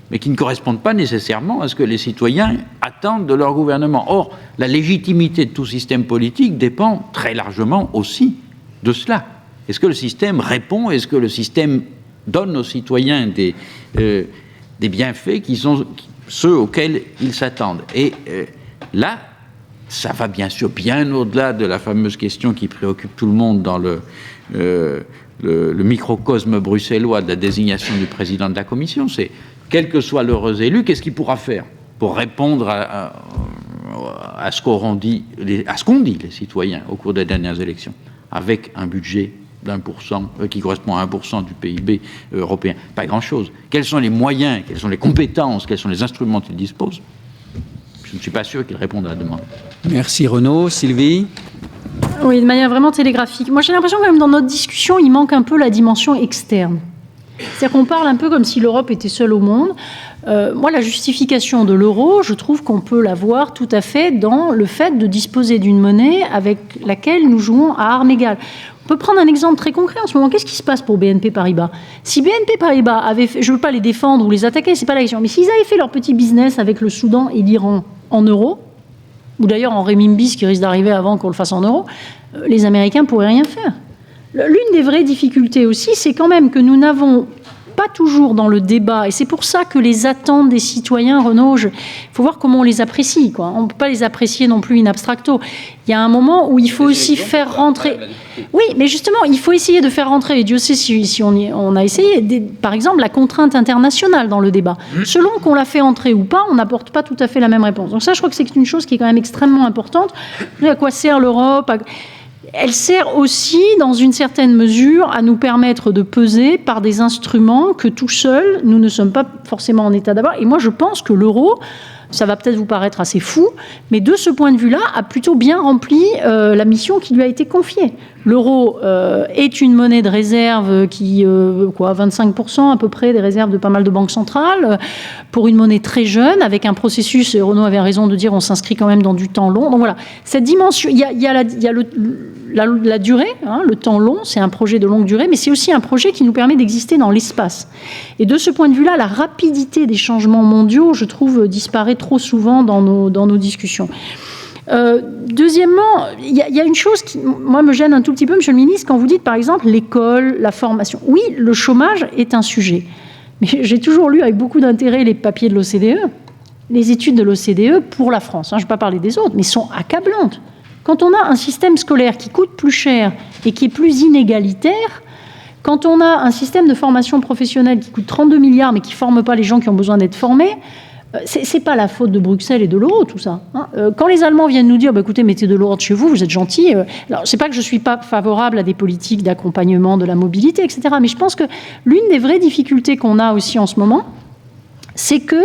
mais qui ne correspondent pas nécessairement à ce que les citoyens attendent de leur gouvernement. Or, la légitimité de tout système politique dépend très largement aussi de cela. Est-ce que le système répond? Est-ce que le système donne aux citoyens des bienfaits qui sont ceux auxquels ils s'attendent? Et là, Ça va bien sûr bien au-delà de la fameuse question qui préoccupe tout le monde dans le microcosme bruxellois de la désignation du président de la Commission. C'est, quel que soit l'heureux élu, qu'est-ce qu'il pourra faire pour répondre à ce qu'ont dit les citoyens au cours des dernières élections, avec un budget d'1%, qui correspond à 1% du PIB européen. Pas grand-chose. Quels sont les moyens, quelles sont les compétences, quels sont les instruments qu'ils disposent? Je ne suis pas sûr qu'ils répondent à la demande. Merci Renaud. Sylvie? Oui, de manière vraiment télégraphique. Moi, j'ai l'impression quand même dans notre discussion, il manque un peu la dimension externe. C'est-à-dire qu'on parle un peu comme si l'Europe était seule au monde. Moi, la justification de l'euro, je trouve qu'on peut la voir tout à fait dans le fait de disposer d'une monnaie avec laquelle nous jouons à armes égales. On peut prendre un exemple très concret en ce moment. Qu'est-ce qui se passe pour BNP Paribas? Si BNP Paribas avait fait, je ne veux pas les défendre ou les attaquer, c'est pas la question, mais s'ils avaient fait leur petit business avec le Soudan et l'Iran en euros, ou d'ailleurs en renminbi, ce qui risque d'arriver avant qu'on le fasse en euros, les Américains ne pourraient rien faire. L'une des vraies difficultés aussi, c'est quand même que nous n'avons pas toujours dans le débat, et c'est pour ça que les attentes des citoyens, Renaud, il faut voir comment on les apprécie, quoi. On ne peut pas les apprécier non plus in abstracto. Il y a un moment où il faut aussi faire rentrer... Oui, mais justement, il faut essayer de faire rentrer, et Dieu sait si on a essayé, par exemple, la contrainte internationale dans le débat. Selon qu'on l'a fait entrer ou pas, on n'apporte pas tout à fait la même réponse. Donc ça, je crois que c'est une chose qui est quand même extrêmement importante. À quoi sert l'Europe ? Elle sert aussi, dans une certaine mesure, à nous permettre de peser par des instruments que tout seul, nous ne sommes pas forcément en état d'avoir. Et moi, je pense que l'euro, ça va peut-être vous paraître assez fou, mais de ce point de vue-là, a plutôt bien rempli la mission qui lui a été confiée. L'euro est une monnaie de réserve qui, 25% à peu près des réserves de pas mal de banques centrales, pour une monnaie très jeune, avec un processus, et Renaud avait raison de dire, on s'inscrit quand même dans du temps long. Donc voilà, cette dimension, il y a la durée, hein, le temps long, c'est un projet de longue durée, mais c'est aussi un projet qui nous permet d'exister dans l'espace. Et de ce point de vue-là, la rapidité des changements mondiaux, je trouve, disparaît trop souvent dans nos discussions. Deuxièmement, il y a une chose qui, moi, me gêne un tout petit peu, Monsieur le Ministre, quand vous dites, par exemple, l'école, la formation. Oui, le chômage est un sujet. Mais j'ai toujours lu avec beaucoup d'intérêt les papiers de l'OCDE, les études de l'OCDE pour la France. Hein, je ne vais pas parler des autres, mais sont accablantes. Quand on a un système scolaire qui coûte plus cher et qui est plus inégalitaire, quand on a un système de formation professionnelle qui coûte 32 milliards mais qui ne forme pas les gens qui ont besoin d'être formés, c'est pas la faute de Bruxelles et de l'euro, tout ça. Hein. Quand les Allemands viennent nous dire, écoutez, mettez de l'euro chez vous, vous êtes gentils. Alors, c'est pas que je suis pas favorable à des politiques d'accompagnement de la mobilité, etc. Mais je pense que l'une des vraies difficultés qu'on a aussi en ce moment, c'est que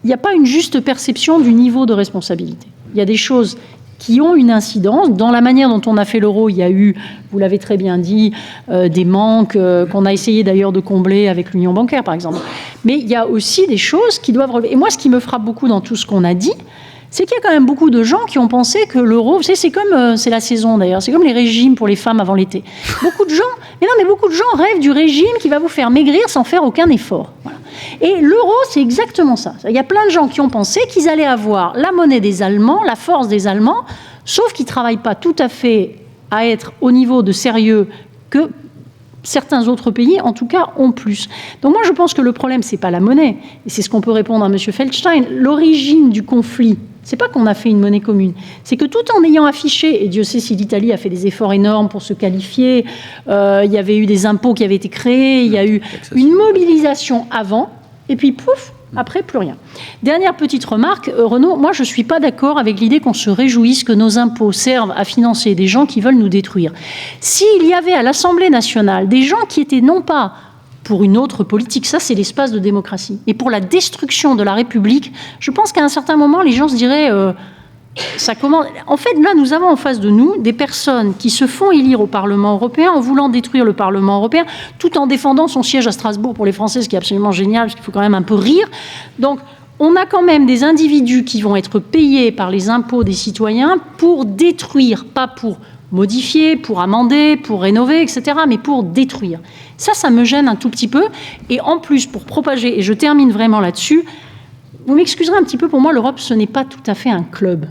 il n'y a pas une juste perception du niveau de responsabilité. Il y a des choses qui ont une incidence. Dans la manière dont on a fait l'euro, il y a eu, vous l'avez très bien dit, des manques qu'on a essayé d'ailleurs de combler avec l'union bancaire, par exemple. Mais il y a aussi des choses qui doivent relever. Et moi, ce qui me frappe beaucoup dans tout ce qu'on a dit, c'est qu'il y a quand même beaucoup de gens qui ont pensé que l'euro, vous savez, c'est comme, c'est la saison d'ailleurs, c'est comme les régimes pour les femmes avant l'été. Beaucoup de gens rêvent du régime qui va vous faire maigrir sans faire aucun effort. Voilà. Et l'euro, c'est exactement ça. Il y a plein de gens qui ont pensé qu'ils allaient avoir la monnaie des Allemands, la force des Allemands, sauf qu'ils ne travaillent pas tout à fait à être au niveau de sérieux que certains autres pays, en tout cas, ont plus. Donc moi, je pense que le problème, ce n'est pas la monnaie. Et c'est ce qu'on peut répondre à M. Feldstein. L'origine du conflit, ce n'est pas qu'on a fait une monnaie commune. C'est que tout en ayant affiché, et Dieu sait si l'Italie a fait des efforts énormes pour se qualifier, il y avait eu des impôts qui avaient été créés, il y a eu une mobilisation avant, et puis pouf, après, plus rien. Dernière petite remarque, Renaud, moi je ne suis pas d'accord avec l'idée qu'on se réjouisse que nos impôts servent à financer des gens qui veulent nous détruire. S'il y avait à l'Assemblée nationale des gens qui étaient non pas pour une autre politique, ça c'est l'espace de démocratie, et pour la destruction de la République, je pense qu'à un certain moment, les gens se diraient... ça commence... En fait, là, nous avons en face de nous des personnes qui se font élire au Parlement européen en voulant détruire le Parlement européen, tout en défendant son siège à Strasbourg pour les Français, ce qui est absolument génial, parce qu'il faut quand même un peu rire. Donc, on a quand même des individus qui vont être payés par les impôts des citoyens pour détruire, pas pour modifier, pour amender, pour rénover, etc., mais pour détruire. Ça me gêne un tout petit peu. Et en plus, pour propager, et je termine vraiment là-dessus, vous m'excuserez un petit peu, pour moi, l'Europe, ce n'est pas tout à fait un club.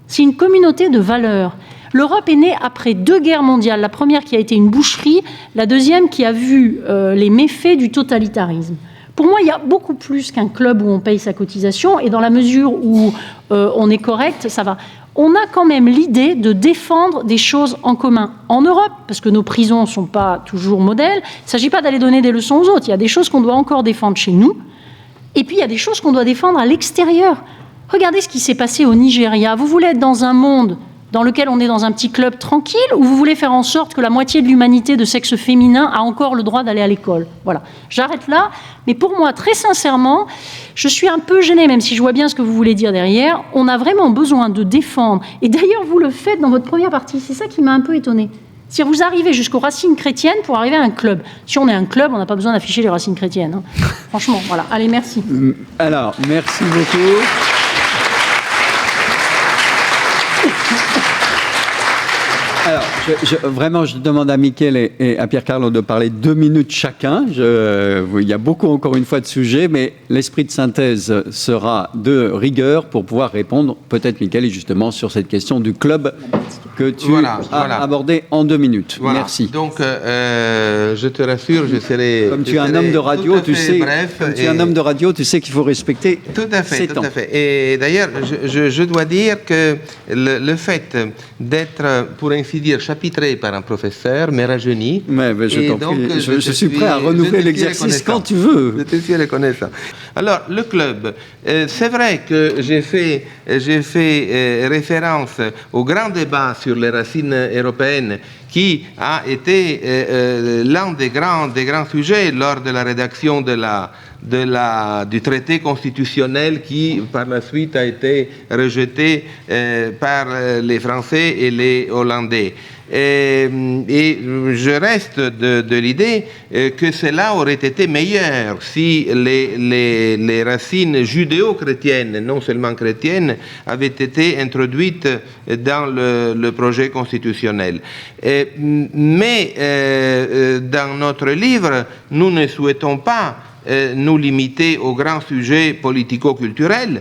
C'est une communauté de valeurs. L'Europe est née après 2 guerres mondiales. La première qui a été une boucherie, la deuxième qui a vu les méfaits du totalitarisme. Pour moi, il y a beaucoup plus qu'un club où on paye sa cotisation, et dans la mesure où on est correct, ça va. On a quand même l'idée de défendre des choses en commun en Europe, parce que nos prisons ne sont pas toujours modèles. Il ne s'agit pas d'aller donner des leçons aux autres. Il y a des choses qu'on doit encore défendre chez nous, et puis il y a des choses qu'on doit défendre à l'extérieur. Regardez ce qui s'est passé au Nigeria. Vous voulez être dans un monde dans lequel on est dans un petit club tranquille, ou vous voulez faire en sorte que la moitié de l'humanité de sexe féminin a encore le droit d'aller à l'école? Voilà, j'arrête là. Mais pour moi, très sincèrement, je suis un peu gênée, même si je vois bien ce que vous voulez dire derrière. On a vraiment besoin de défendre. Et d'ailleurs, vous le faites dans votre première partie. C'est ça qui m'a un peu étonnée. C'est-à-dire, vous arrivez jusqu'aux racines chrétiennes pour arriver à un club. Si on est un club, on n'a pas besoin d'afficher les racines chrétiennes. Hein. Franchement, voilà. Allez, merci. Alors, merci beaucoup. Alors, vraiment, je demande à Mickaël et à Pierre-Carlo de parler 2 minutes chacun. Il y a beaucoup, encore une fois, de sujets, mais l'esprit de synthèse sera de rigueur pour pouvoir répondre, peut-être, Mickaël, justement, sur cette question du club que tu as abordé en 2 minutes. Voilà. Merci. Donc, je te rassure, je serai... Comme tu es un homme de radio, tu sais, tu es un homme de radio, tu sais qu'il faut respecter ses temps. Tout à fait. Et d'ailleurs, je dois dire que le fait d'être, pour ainsi dire, chapitré par un professeur me rajeunit. Mais je suis prêt à renouveler l'exercice quand tu veux. Je te suis reconnaissant. Alors, le club, c'est vrai que j'ai fait référence au grand débat sur les racines européennes qui a été l'un des grands sujets lors de la rédaction du traité constitutionnel qui, par la suite, a été rejeté par les Français et les Hollandais. Et je reste de l'idée que cela aurait été meilleur si les racines judéo-chrétiennes, non seulement chrétiennes, avaient été introduites dans le projet constitutionnel. Mais dans notre livre, nous ne souhaitons pas nous limiter aux grands sujets politico-culturels.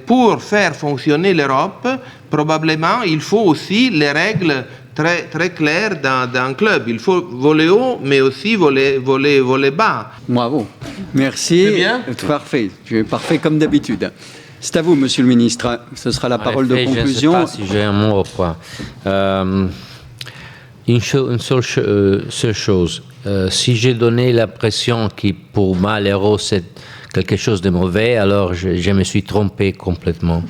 Pour faire fonctionner l'Europe, probablement, il faut aussi les règles très, très claires d'un club. Il faut voler haut, mais aussi voler bas. Bravo. Merci. C'est bien ? Parfait. Tu es parfait comme d'habitude. C'est à vous, Monsieur le Ministre. Ce sera la parole de conclusion. Je ne sais pas si j'ai un mot au point. Une seule chose. Si j'ai donné l'impression que pour moi l'euro c'est quelque chose de mauvais, alors je me suis trompé complètement.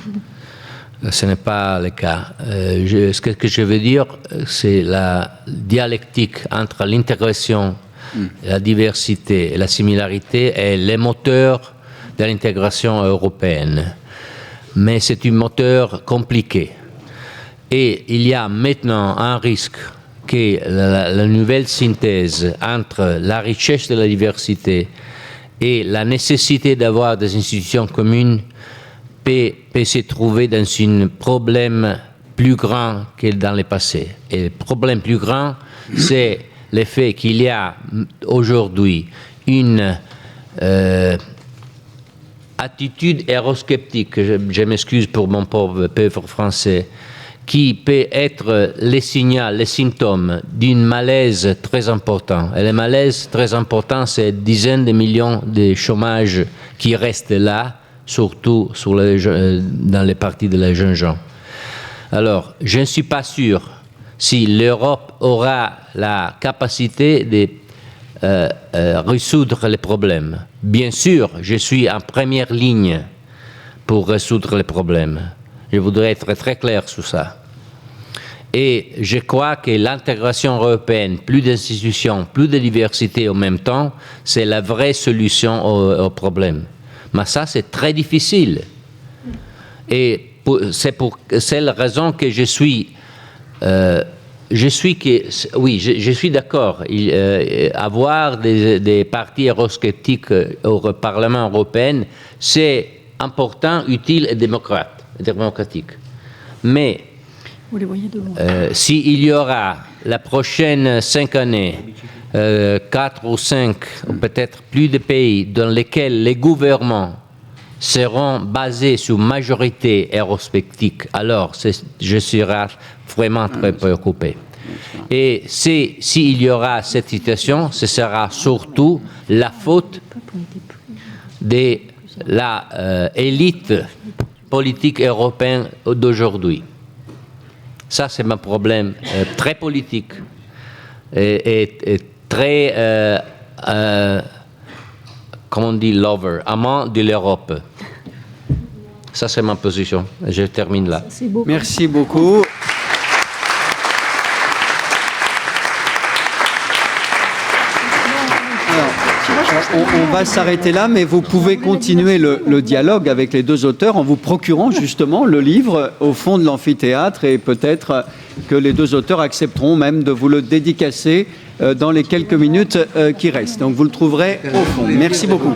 Ce n'est pas le cas. Ce que je veux dire, c'est la dialectique entre l'intégration, la diversité et la similarité est le moteur de l'intégration européenne. Mais c'est un moteur compliqué. Et il y a maintenant un risque que la nouvelle synthèse entre la richesse de la diversité et la nécessité d'avoir des institutions communes peut se trouver dans un problème plus grand que dans le passé. Et le problème plus grand, c'est le fait qu'il y a aujourd'hui une attitude eurosceptique, je m'excuse pour mon pauvre français, qui peut être le signal, le symptôme d'un malaise très important. Et le malaise très important, c'est dizaines de millions de chômage qui restent là, surtout dans les parties de les jeunes gens. Alors, je ne suis pas sûr si l'Europe aura la capacité de résoudre les problèmes. Bien sûr, je suis en première ligne pour résoudre les problèmes. Je voudrais être très clair sur ça. Et je crois que l'intégration européenne, plus d'institutions, plus de diversité en même temps, c'est la vraie solution au problème. Mais ça, c'est très difficile. Et c'est la raison que je suis d'accord. Avoir des partis eurosceptiques au Parlement européen, c'est important, utile et démocratique. Mais vous les voyez devant. S'il y aura la prochaine 5 années, 4 ou 5, ou peut-être plus de pays dans lesquels les gouvernements seront basés sur majorité eurosceptique, alors je serai vraiment très préoccupé. Et s'il y aura cette situation, ce sera surtout la faute de l'élite politique européenne d'aujourd'hui. Ça, c'est un problème très politique et très, comment on dit, lover, amant de l'Europe. Ça, c'est ma position. Je termine là. Merci beaucoup. On va s'arrêter là, mais vous pouvez continuer le dialogue avec les deux auteurs en vous procurant justement le livre au fond de l'amphithéâtre, et peut-être que les deux auteurs accepteront même de vous le dédicacer dans les quelques minutes qui restent. Donc vous le trouverez au fond. Merci beaucoup.